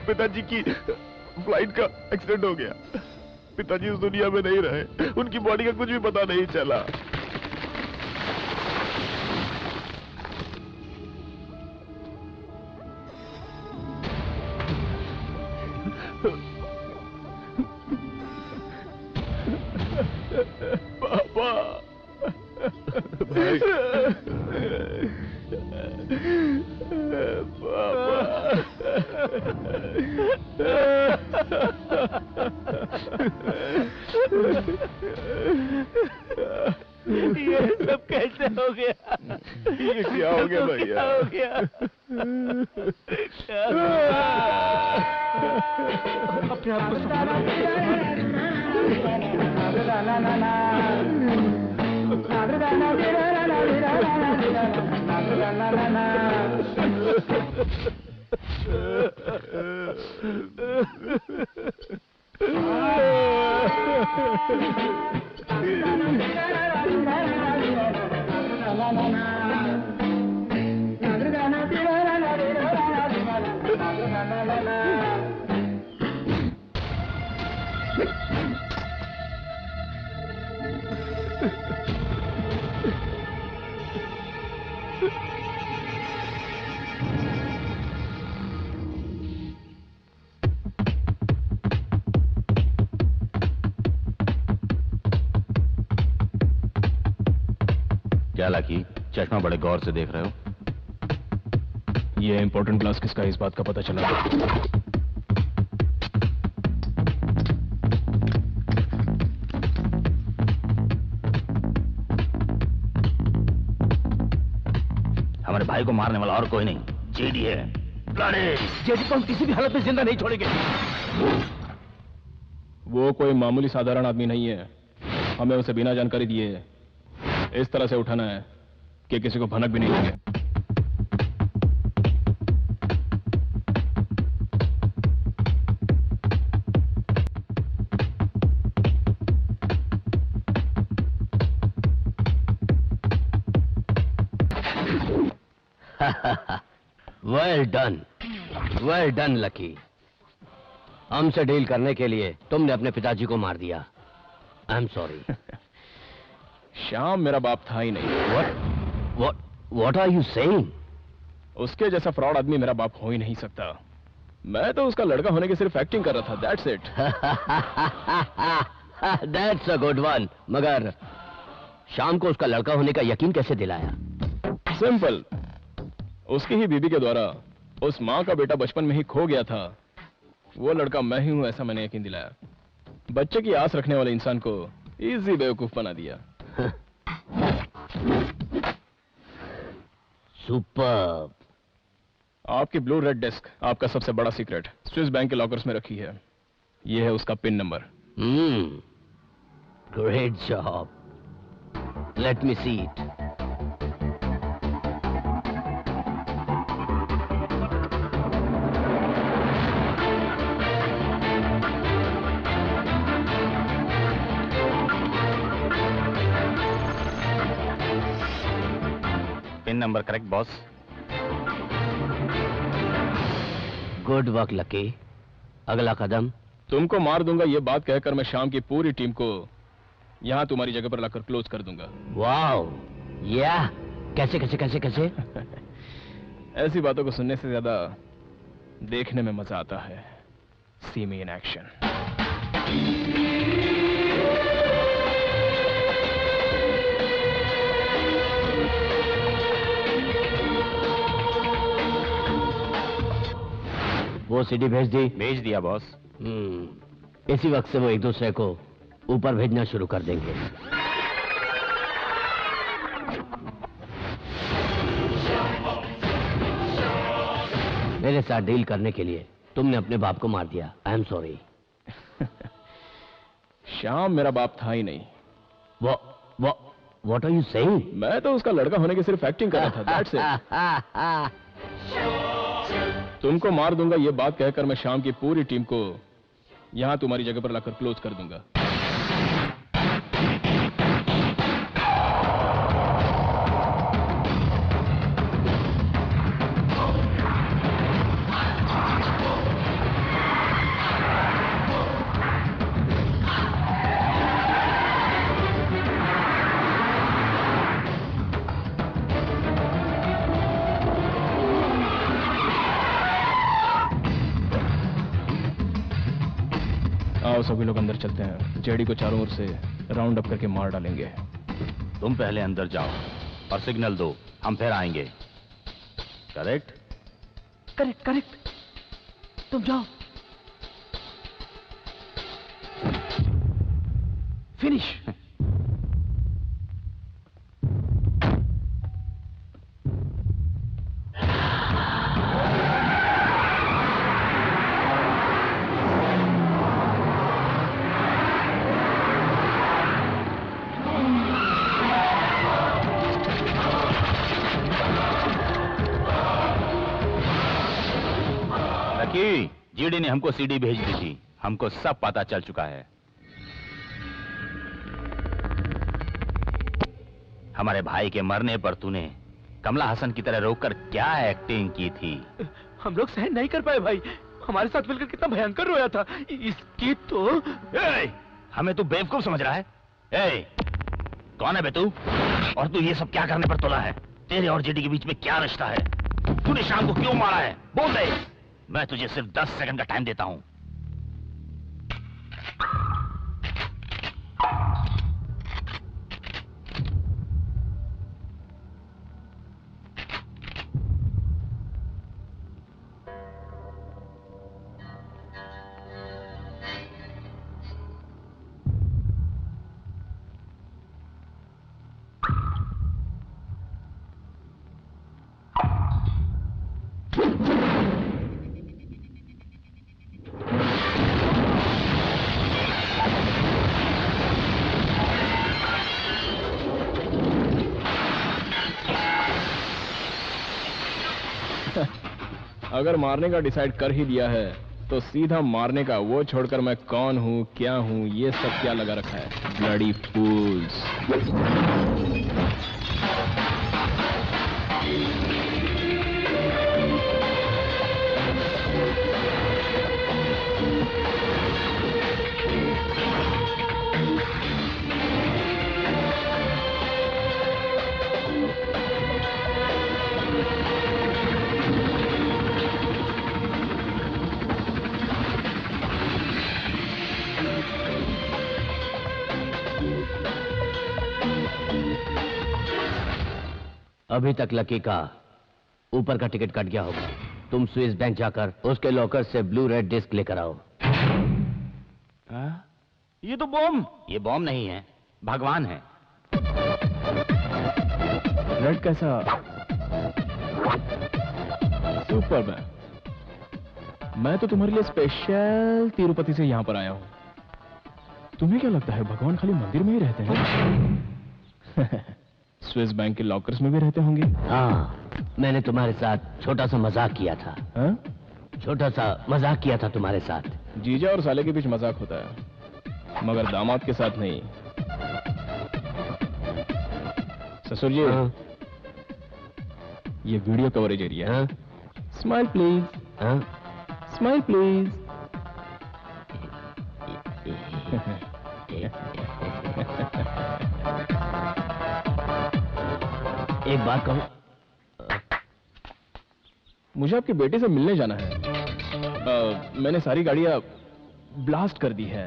पिताजी की फ्लाइट का एक्सीडेंट हो गया। पिताजी इस दुनिया में नहीं रहे। उनकी बॉडी का कुछ भी पता नहीं चला। पापा, भाई, ये सब कैसे हो गया? ये क्या हो गया भैया? हो गया? अपने आप को क्या लाकी, चश्मा बड़े गौर से देख रहे हो? ये इंपॉर्टेंट क्लास किसका है, इस बात का पता चला? हमारे भाई को मारने वाला और कोई नहीं, जेडी है। जेडी को हम किसी भी हालत में जिंदा नहीं छोड़ेंगे। वो कोई मामूली साधारण आदमी नहीं है। हमें उसे बिना जानकारी दिए इस तरह से उठाना है कि किसी को भनक भी नहीं लगे। Well done lucky. हमसे डील करने के लिए तुमने अपने पिताजी को मार दिया। I am sorry. श्याम मेरा बाप था ही नहीं। What are you saying? उसके जैसा फ्रॉड आदमी मेरा बाप हो ही नहीं सकता। मैं तो उसका लड़का होने की सिर्फ एक्टिंग कर रहा था। That's it. That's a good one. मगर शाम को उसका लड़का होने का यकीन कैसे दिलाया? सिंपल। उसकी ही बीबी के द्वारा उस माँ का बेटा बचपन में ही खो गया था। वो लड़का मैं ही हूं ऐसा मैंने यकीन दिलाया। बच्चे की आस रखने वाले इंसान को इजी बेवकूफ बना दिया। सुपर। आपकी ब्लू रेड डेस्क आपका सबसे बड़ा सीक्रेट स्विस बैंक के लॉकर्स में रखी है। ये है उसका pin number. Great job. Let me see it. Pin number correct boss. Good work lucky. अगला कदम? तुमको मार दूंगा ये बात कहकर मैं शाम की पूरी टीम को यहां तुम्हारी जगह पर लाकर क्लोज कर दूंगा। वाओ, या कैसे कैसे कैसे कैसे? ऐसी बातों को सुनने से ज्यादा देखने में मजा आता है। सी मी इन एक्शन। वो सीडी भेज दी? भेज दिया बॉस। इसी वक्त से वो एक दूसरे को ऊपर भेजना शुरू कर देंगे। मेरे साथ डील करने के लिए तुमने अपने बाप को मार दिया। I am sorry. श्याम मेरा बाप था ही नहीं। What are you saying? मैं तो उसका लड़का होने की सिर्फ एक्टिंग कर रहा था। That's it. तुमको मार दूंगा ये बात कहकर मैं शाम की पूरी टीम को यहां तुम्हारी जगह पर लाकर क्लोज कर दूंगा। आओ सभी लोग अंदर चलते हैं। जेडी को चारों ओर से राउंड अप करके मार डालेंगे। तुम पहले अंदर जाओ और सिग्नल दो, हम फिर आएंगे। करेक्ट? Correct correct. तुम जाओ। फिनिश। जीडी ने हमको सीडी भेज दी थी। हमको सब पता चल चुका है। हमारे भाई के मरने पर तूने कमला हसन की तरह रोककर क्या एक्टिंग की थी? हम लोग सहन नहीं कर पाए भाई। हमारे साथ मिलकर कितना भयंकर रोया था। इसकी तो हमें तू बेवकूफ समझ रहा है? कौन है बे तू? और तू ये सब क्या करने पर तुला है? तेरे और जीडी के बीच में क्या रिश्ता है? तूने शाम को क्यों मारा है? बोल दे। मैं तुझे सिर्फ 10 सेकंड का टाइम देता हूं। अगर मारने का डिसाइड कर ही दिया है तो सीधा मारने का, वो छोड़कर मैं कौन हूँ, क्या हूँ, ये सब क्या लगा रखा है? ब्लडी फूल्स। अभी तक लकी का ऊपर का टिकट कट गया होगा। तुम स्विस बैंक जाकर उसके लॉकर से ब्लू रेड डिस्क लेकर आओ। ये तो बॉम्ब। ये बॉम्ब नहीं है, भगवान है। रेड कैसा? सुपर मैन, मैं तो तुम्हारे लिए स्पेशल तिरुपति से यहां पर आया हूं। तुम्हें क्या लगता है भगवान खाली मंदिर में ही रहते हैं? स्विस बैंक के लॉकर्स में भी रहते होंगे। हाँ, मैंने तुम्हारे साथ छोटा सा मजाक किया था। हाँ? छोटा सा मजाक किया था तुम्हारे साथ। जीजा और साले के बीच मजाक होता है, मगर दामाद के साथ नहीं। ससुर जी, हाँ? ये वीडियो कवरेज एरिया है। Smile please. Smile please. एक बात कहूं, मुझे आपकी बेटी से मिलने जाना है। मैंने सारी गाड़ियां ब्लास्ट कर दी है।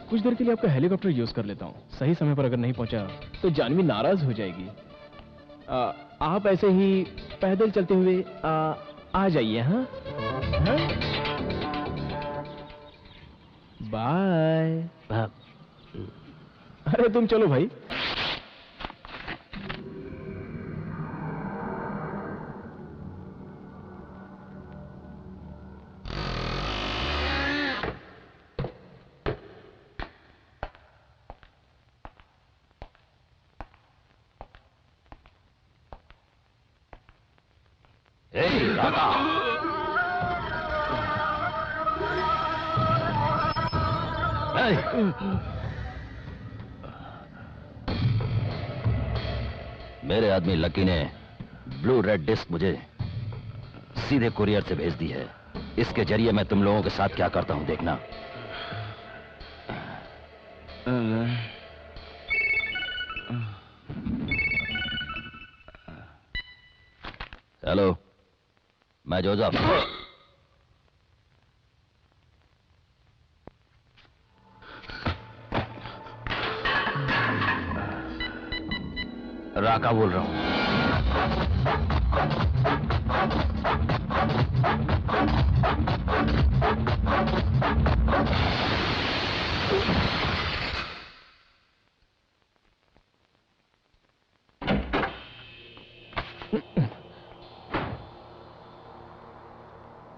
कुछ देर के लिए आपका हेलीकॉप्टर यूज कर लेता हूँ। सही समय पर अगर नहीं पहुंचा तो जानवी नाराज हो जाएगी। आप ऐसे ही पैदल चलते हुए आ जाइए। हाँ, बाय। अरे तुम चलो भाई। मेरे आदमी लकी ने ब्लू रेड डिस्क मुझे सीधे कुरियर से भेज दी है। इसके जरिए मैं तुम लोगों के साथ क्या करता हूं देखना। हेलो, मैं जोसेफ। राका बोल रहा हूं।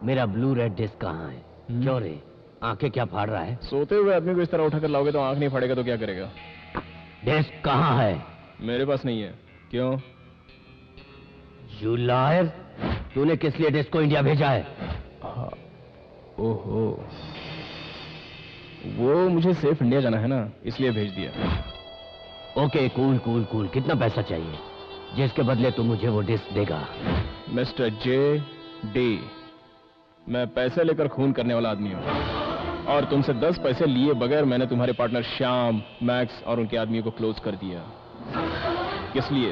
मेरा ब्लू रेड डिस्क कहाँ है? क्यों रे, आंखें क्या फाड़ रहा है? सोते हुए आदमी को इस तरह उठाकर लाओगे तो आंख नहीं फाड़ेगा तो क्या करेगा? डिस्क कहाँ है? मेरे पास नहीं है। क्यों? You liar! तूने किस लिए डिस्क को इंडिया भेजा है? ओहो, वो मुझे सेफ इंडिया जाना है ना, इसलिए भेज दिया। Okay, cool cool cool. कितना पैसा चाहिए जिसके बदले तू मुझे वो डिस्क देगा? मिस्टर जे डी, मैं पैसे लेकर खून करने वाला आदमी हूँ और तुमसे 10 पैसे लिए बगैर मैंने तुम्हारे पार्टनर श्याम, मैक्स और उनके आदमियों को क्लोज कर दिया। किस लिए?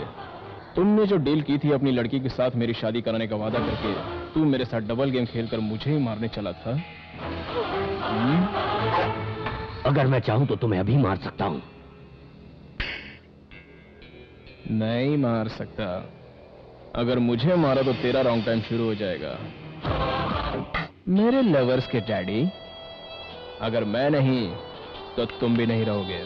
तुमने जो डील की थी अपनी लड़की के साथ मेरी शादी कराने का वादा करके, तू मेरे साथ डबल गेम खेलकर मुझे ही मारने चला था। अगर मैं चाहूं तो तुम्हें अभी मार सकता हूं। नहीं मार सकता। अगर मुझे मारा तो तेरा रॉन्ग टाइम शुरू हो जाएगा। मेरे लवर्स के डैडी, अगर मैं नहीं तो तुम भी नहीं रहोगे।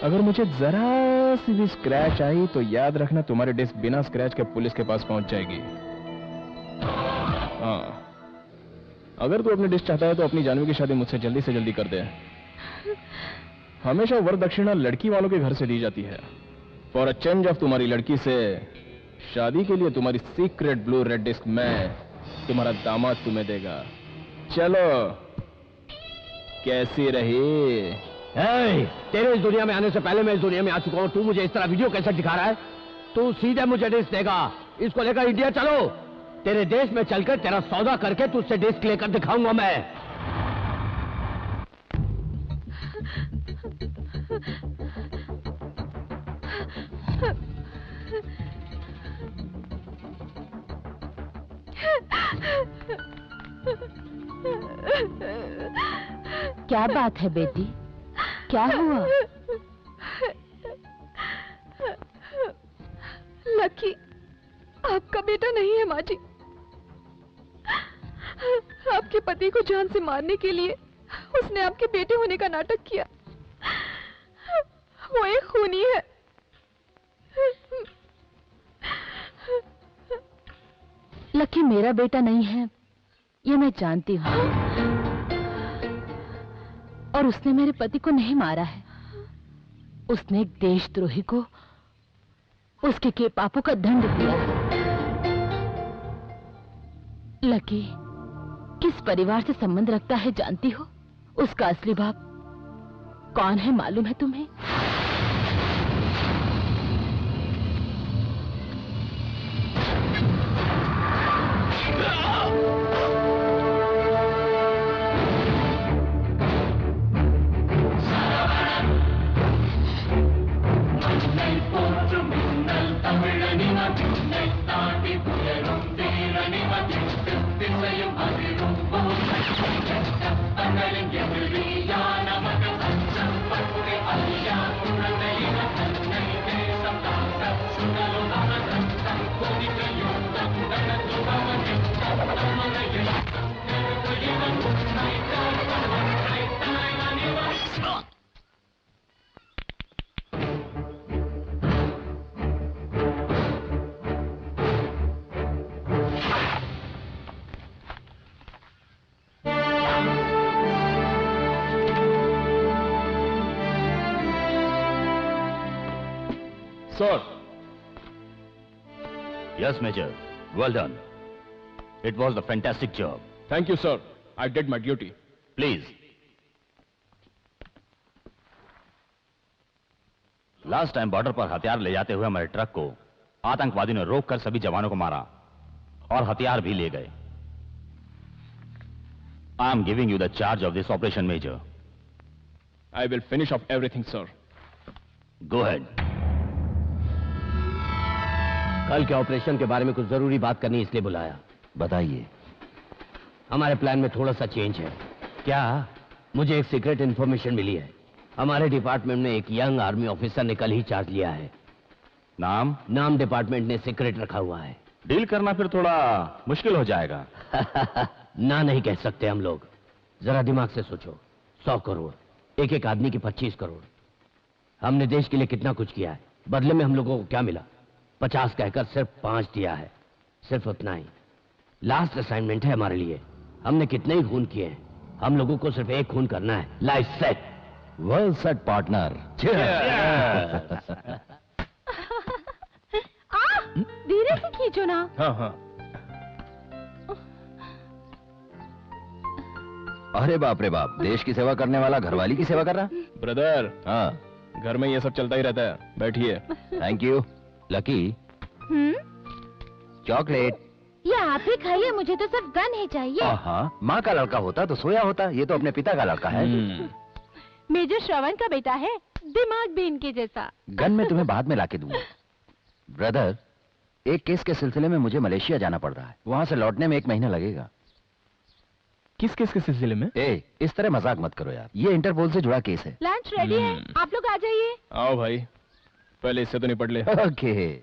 अगर मुझे जरा सी भी स्क्रैच आई तो याद रखना तुम्हारी डिस्क बिना स्क्रैच के पुलिस के पास पहुंच जाएगी। हाँ, अगर तू अपनी डिस्क चाहता है तो अपनी जानवी की शादी मुझसे जल्दी से जल्दी कर दे। हमेशा वर दक्षिणा लड़की वालों के घर से दी जाती है। फॉर अ चेंज ऑफ तुम्हारी लड़की से शादी के लिए तुम्हारी सीक्रेट ब्लू रेड डिस्क मैं तुम्हारा दामाद तुम्हें देगा। चलो, कैसी रही? तेरे इस दुनिया में आने से पहले मैं इस दुनिया में आ चुका हूँ। तू मुझे इस तरह वीडियो कैसे दिखा रहा है? तू सीधे मुझे डिस्क देगा। इसको लेकर इंडिया चलो। तेरे देश में चलकर तेरा सौदा करके तुझसे डिस्क लेकर दिखाऊंगा मैं। क्या बात है बेटी, क्या हुआ? लकी आपका बेटा नहीं है माँ जी। आपके पति को जान से मारने के लिए उसने आपके बेटे होने का नाटक किया। वो एक खूनी है। लकी मेरा बेटा नहीं है, ये मैं जानती हूँ। और उसने मेरे पति को नहीं मारा है। उसने एक देशद्रोही को उसके के पापों का दंड दिया है। लकी किस परिवार से संबंध रखता है जानती हो? उसका असली बाप कौन है मालूम है तुम्हें? Sir. Yes, Major. Well done. It was a fantastic job. Thank you, sir. I did my duty. Please. Last time border पर हथियार ले जाते हुए हमारे ट्रक को आतंकवादियों ने रोककर सभी जवानों को मारा और हथियार भी ले गए। I am giving you the charge of this operation, Major. I will finish off everything, sir. Go ahead. कल के ऑपरेशन के बारे में कुछ जरूरी बात करनी इसलिए बुलाया। बताइए। हमारे प्लान में थोड़ा सा चेंज है। क्या? मुझे एक सीक्रेट इंफॉर्मेशन मिली है। हमारे डिपार्टमेंट में एक यंग आर्मी ऑफिसर ने कल ही चार्ज लिया है। नाम डिपार्टमेंट ने सीक्रेट रखा हुआ है। डील करना फिर थोड़ा मुश्किल हो जाएगा। ना नहीं कह सकते हम लोग। जरा दिमाग से सोचो। 100 करोड़, एक एक आदमी की 25 करोड़। हमने देश के लिए कितना कुछ किया है, बदले में हम लोगों को क्या मिला? 50 कहकर सिर्फ 5 दिया है। सिर्फ उतना ही। लास्ट असाइनमेंट है हमारे लिए। हमने कितने ही खून किए हैं, हम लोगों को सिर्फ एक खून करना है। Life set. Well set partner. धीरे से खींचो ना। हाँ। अरे बाप रे बाप, देश की सेवा करने वाला घरवाली की सेवा कर रहा। ब्रदर, हाँ, घर में ये सब चलता ही रहता है। बैठिए। Thank you. Lucky, chocolate. ये आप ही खाइए, मुझे तो सिर्फ गन ही चाहिए। हाँ, माँ का लड़का होता तो सोया होता, ये तो अपने पिता का लड़का है। मेजर श्रवण का बेटा है, दिमाग भी इनके जैसा। गन में तुम्हें बाद में लाके दूंगा। ब्रदर, एक केस के सिलसिले में मुझे मलेशिया जाना पड़ रहा है। वहां से लौटने में 1 महीना लगेगा। किस केस के सिलसिले में? इस तरह मजाक मत करो यार, ये इंटरपोल से जुड़ा केस है। लंच रेडी है, आप लोग आ जाइए। आओ भाई, पहले इससे तो निपट ले। ओके।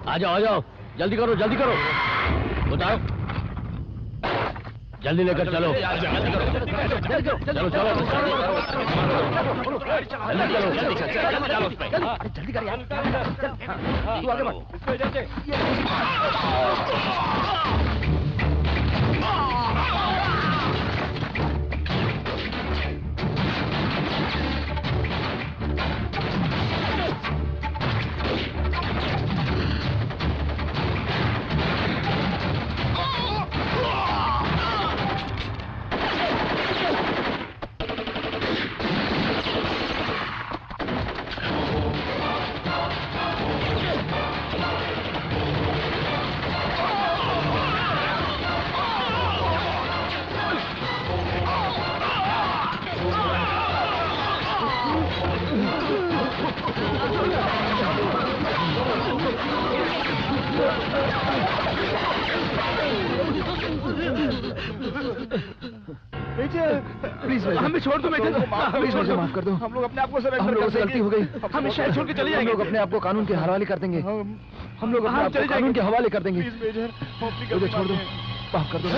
आ जाओ, जल्दी करो, जल्दी करो। बताओ। जल्दी लेकर चलो। चलो चलो जल्दी कर यार, तू आगे बढ़। प्लीज हमें छोड़ दो मेजर, प्लीज मुझे माफ कर दो। हम लोग अपने आप को हम लोगों से गलती हो गई, हमें शहर छोड़ के चले हम जाएंगे। लोग अपने आप को कानून के हवाले कर देंगे। हम लोग अपने आप को कानून के हवाले कर देंगे। प्लीज मेजर, मुझे छोड़ दो, माफ कर दो।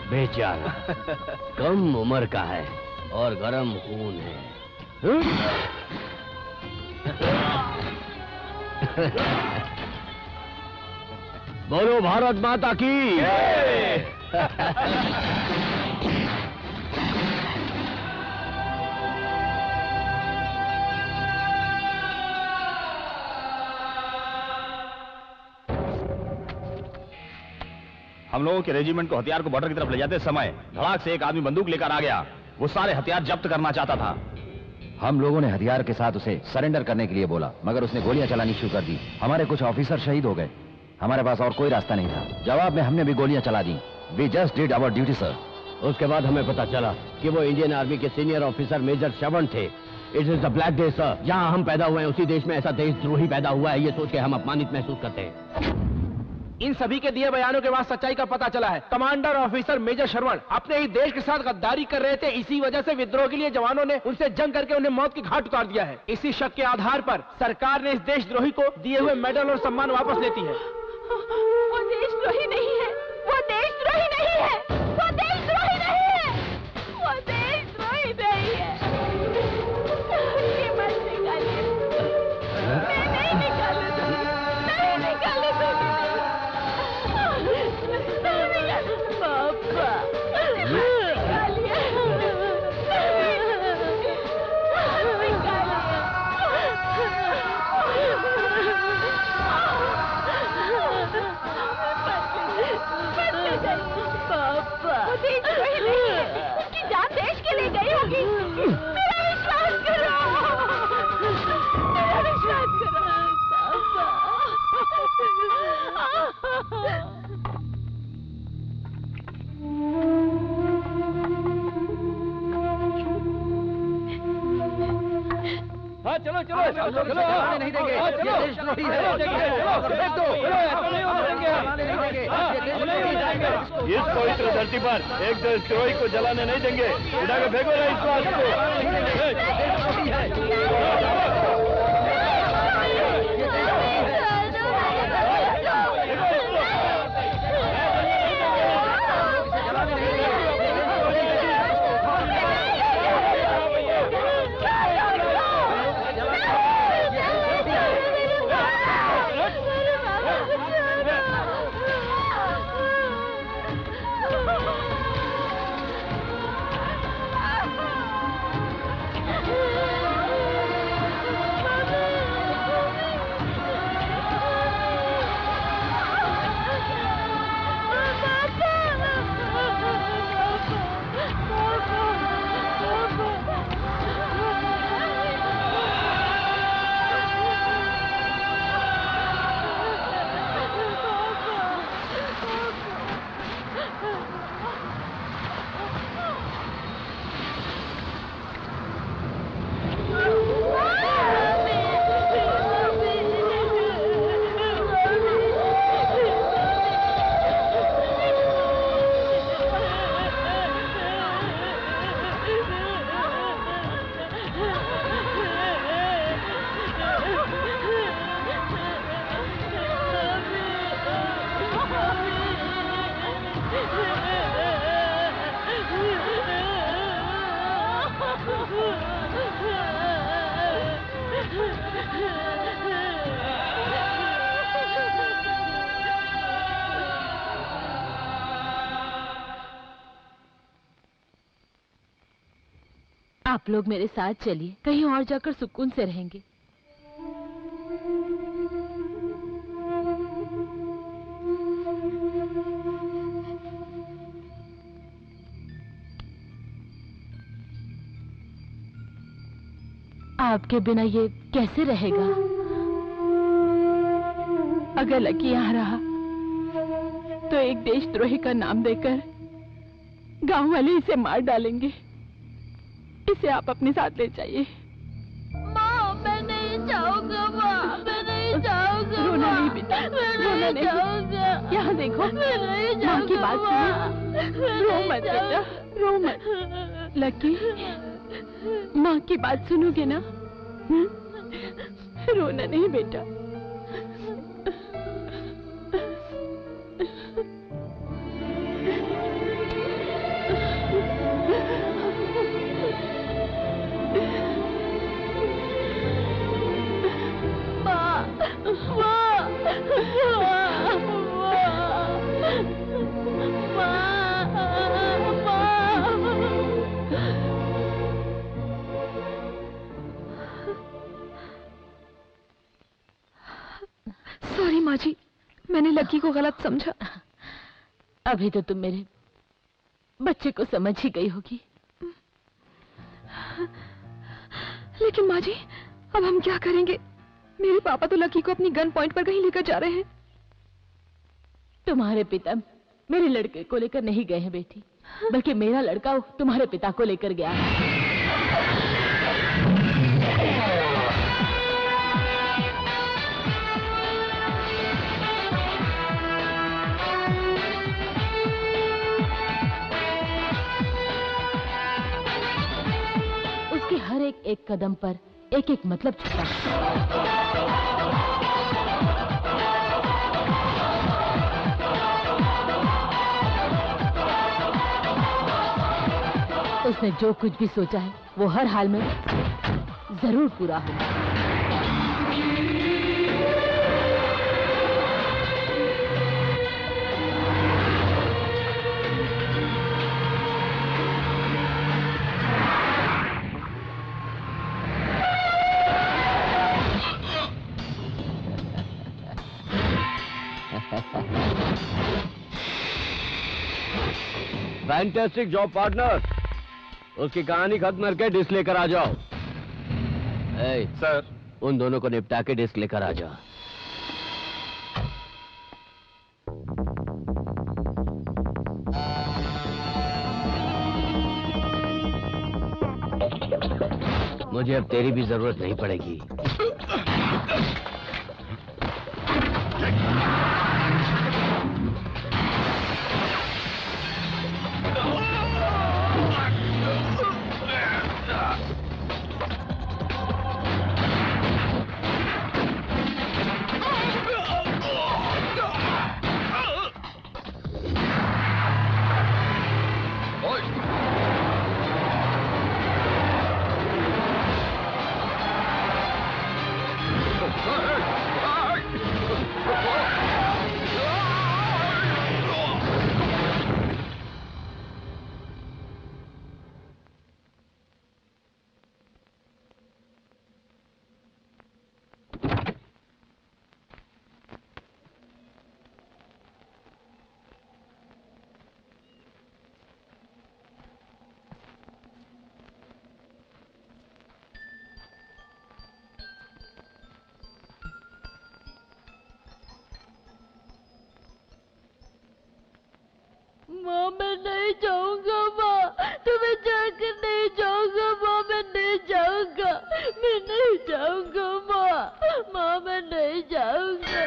बेचारा कम उम्र का है और गरम खून है। बोलो भारत माता की। हम लोगों के रेजिमेंट को हथियार को बॉर्डर की तरफ ले जाते समय धड़ाक से एक आदमी बंदूक लेकर आ गया। वो सारे हथियार जब्त करना चाहता था। हम लोगों ने हथियार के साथ उसे सरेंडर करने के लिए बोला, मगर उसने गोलियां चलानी शुरू कर दी। हमारे कुछ ऑफिसर शहीद हो गए। हमारे पास और कोई रास्ता नहीं था। जवाब में हमने भी गोलियां चला दी। We just did our duty sir. उसके बाद हमें पता चला कि वो इंडियन आर्मी के सीनियर ऑफिसर मेजर श्रवण थे। It is the black day sir. जहां हम पैदा हुए हैं उसी देश में ऐसा देशद्रोही पैदा हुआ है, ये सोच के हम अपमानित महसूस करते हैं। इन सभी के दिए बयानों के बाद सच्चाई का पता चला है। कमांडर ऑफिसर मेजर श्रवण अपने ही देश के साथ गद्दारी कर रहे थे। इसी वजह से विद्रोह के लिए जवानों ने उनसे जंग करके उन्हें मौत की घाट उतार दिया है। इसी शक के आधार पर सरकार ने इस देशद्रोही को दिए हुए मेडल और सम्मान वापस लेती है। वो देशद्रोही नहीं है, वो देशद्रोही नहीं है, वो देशद्रोही नहीं है, वो देशद्रोही नहीं है। ये मत निकालिए, मैं नहीं निकालने दूंगी, नहीं निकालने दूंगी। पापा, निकालिए, पापा, वो देशद्रोही नहीं है, उसकी जान देश के लिए गई होगी। मेरा विश्वास करो, मेरा विश्वास करो पापा। हाँ चलो चलो चलो चलो, नहीं देंगे। ये देशद्रोही है। फेंक दो। इस पवित्र धरती पर एक देशद्रोही को जलाने नहीं देंगे। उठा के फेंको ना इस बात को। आप लोग मेरे साथ चलिए, कहीं और जाकर सुकून से रहेंगे। आपके बिना ये कैसे रहेगा? अगर लकी यहाँ रहा तो एक देशद्रोही का नाम देकर गांव वाले इसे मार डालेंगे। इसे आप अपने साथ ले जाइए। माँ, मैं नहीं जाऊंगा माँ, मैं नहीं जाऊंगा। रोना नहीं बेटा, रोना नहीं। यहाँ देखो, माँ की बात सुनो। रो मत बेटा, रो मत। लकी, माँ की बात सुनोगे ना? रोना नहीं बेटा। सॉरी माँ जी, मैंने लकी को गलत समझा। अभी तो तुम मेरे बच्चे को समझ ही गई होगी। लेकिन माँ जी, अब हम क्या करेंगे? मेरे पापा तो लकी को अपनी गन पॉइंट पर कहीं लेकर जा रहे हैं। तुम्हारे पिता मेरे लड़के को लेकर नहीं गए हैं बेटी, बल्कि मेरा लड़का तुम्हारे पिता को लेकर गया है। उसके हर एक कदम पर एक एक मतलब छुपा है। उसने जो कुछ भी सोचा है वो हर हाल में जरूर पूरा होगा। Fantastic job partner. उसकी कहानी खत्म करके डिस्क लेकर आ जाओ। सर, उन दोनों को निपटा के डिस्क लेकर आ जाओ। मुझे अब तेरी भी जरूरत नहीं पड़ेगी। माँ, मैं नहीं जाऊंगा माँ, तुम्हें जाकर नहीं जाऊंगा माँ, मैं नहीं जाऊंगा, मैं नहीं जाऊंगा माँ, माँ मैं नहीं जाऊंगा।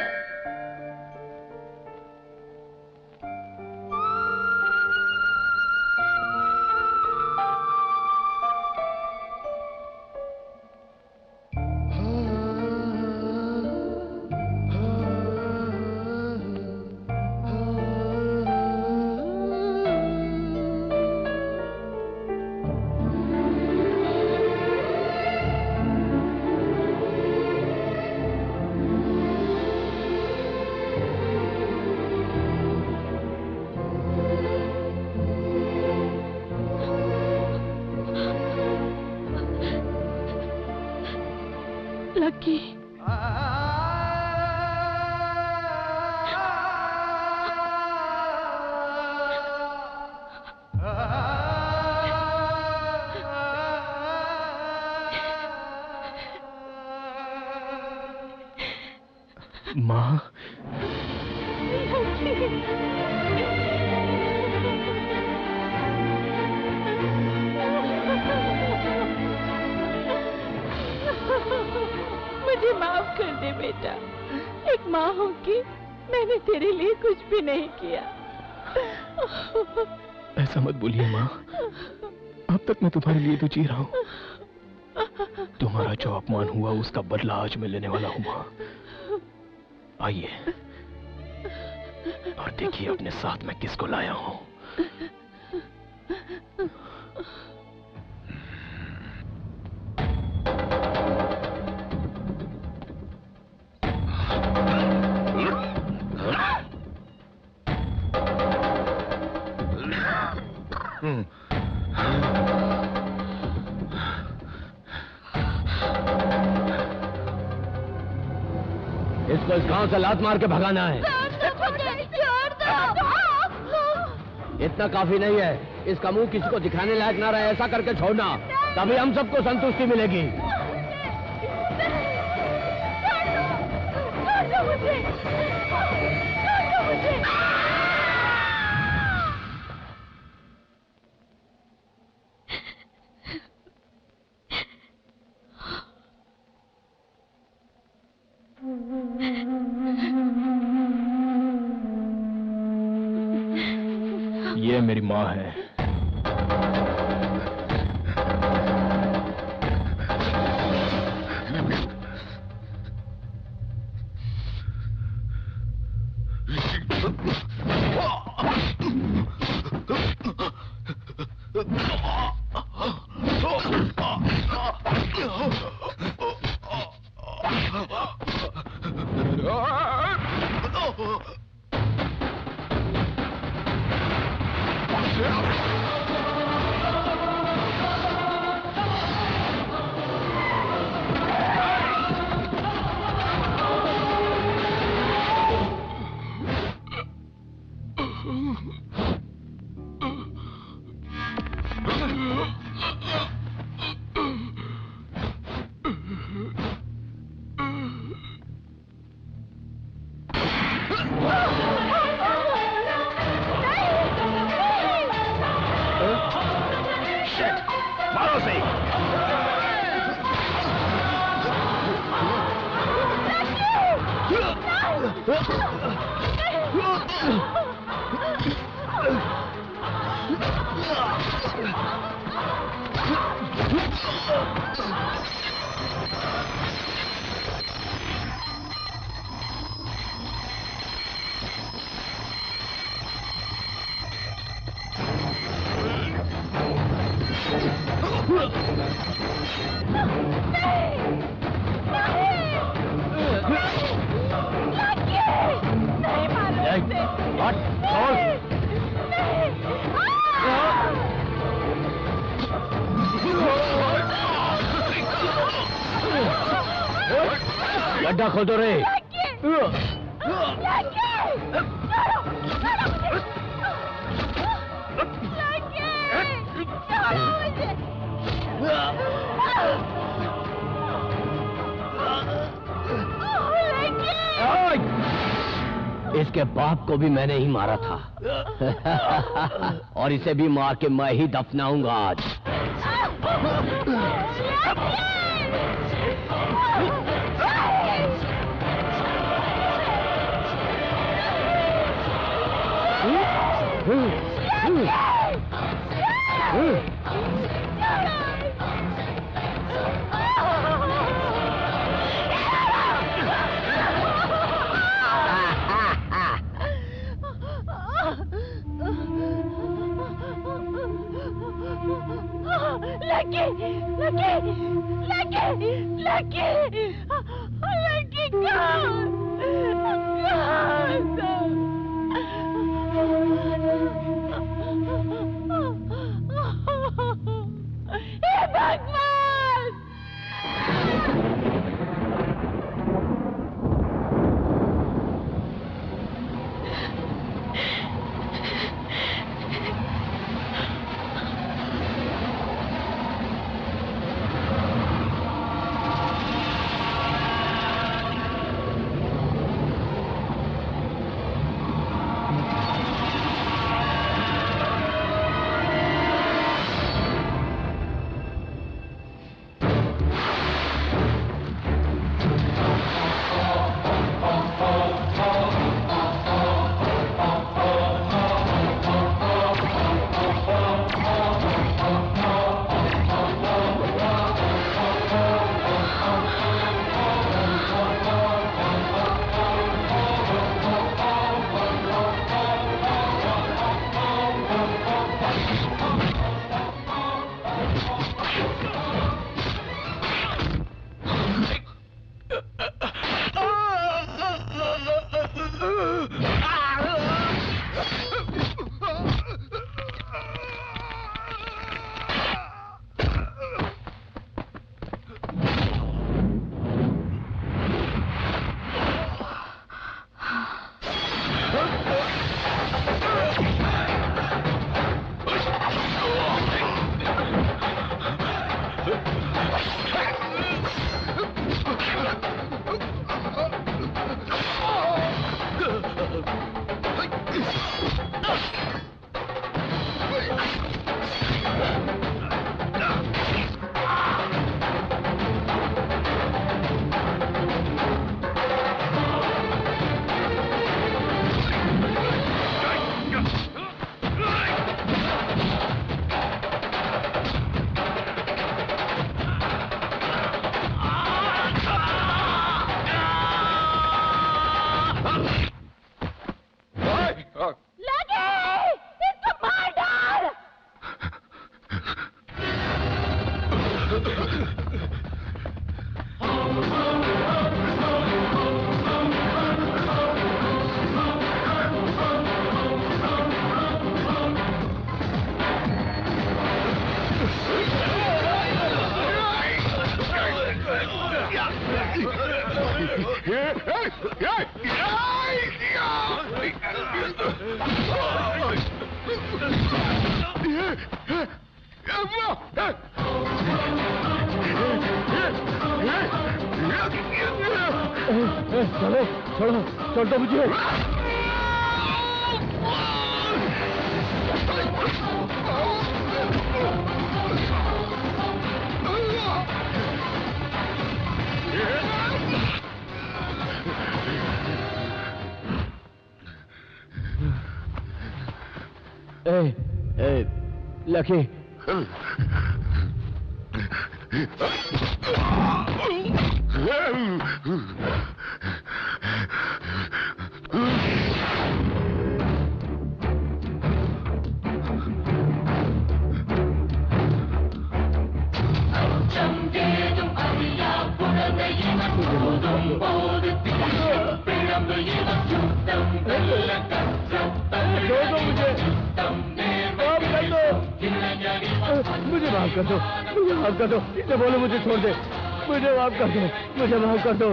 लकी। माँ, मुझे माफ कर दे बेटा। एक माँ होके मैंने तेरे लिए कुछ भी नहीं किया। ऐसा मत बोलिए माँ, अब तक मैं तुम्हारे लिए तो जी रहा हूँ। तुम्हारा जो अपमान हुआ उसका बदला आज मैं लेने वाला हूँ माँ। आइए और देखिए अपने साथ में किसको लाया हूँ। इसको इस गांव से लात मार के भगाना है। इतना काफी नहीं है, इसका मुंह किसी को दिखाने लायक ना रहे, ऐसा करके छोड़ना, तभी हम सबको संतुष्टि मिलेगी। ये मेरी माँ है। गड्ढा खोदो रे। इसके बाप को भी मैंने ही मारा था और इसे भी मार के मैं ही दफनाऊंगा आज। चलो छोड़ो छोड़ दो मुझे। लकी मुझे माफ कर दो, मुझे माफ कर दो, ये बोलो मुझे छोड़ दे, मुझे माफ कर दो, मुझे माफ कर दो।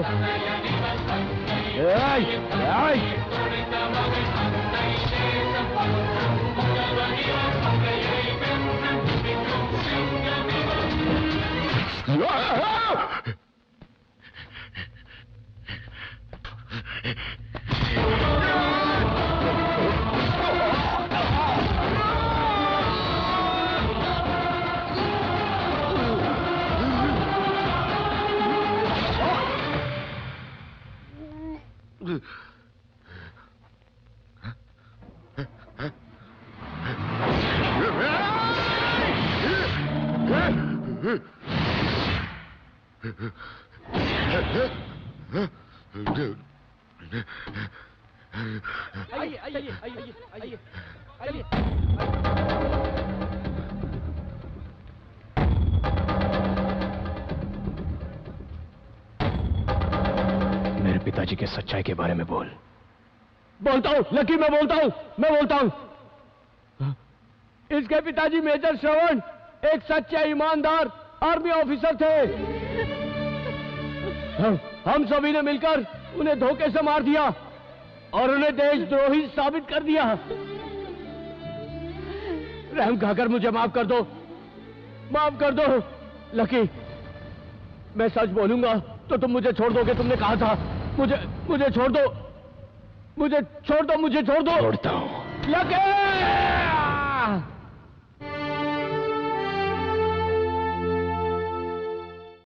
मेरे पिताजी के सच्चाई के बारे में बोल। बोलता हूँ लकी, मैं बोलता हूँ। इसके पिताजी मेजर श्रवण एक सच्चे ईमानदार आर्मी ऑफिसर थे। हम सभी ने मिलकर उन्हें धोखे से मार दिया और उन्हें देशद्रोही साबित कर दिया। रहम खाकर मुझे माफ कर दो लकी। मैं सच बोलूंगा तो तुम मुझे छोड़ दोगे, तुमने कहा था। मुझे छोड़ दो, मुझे छोड़ दो। छोड़ता हूँ लकी।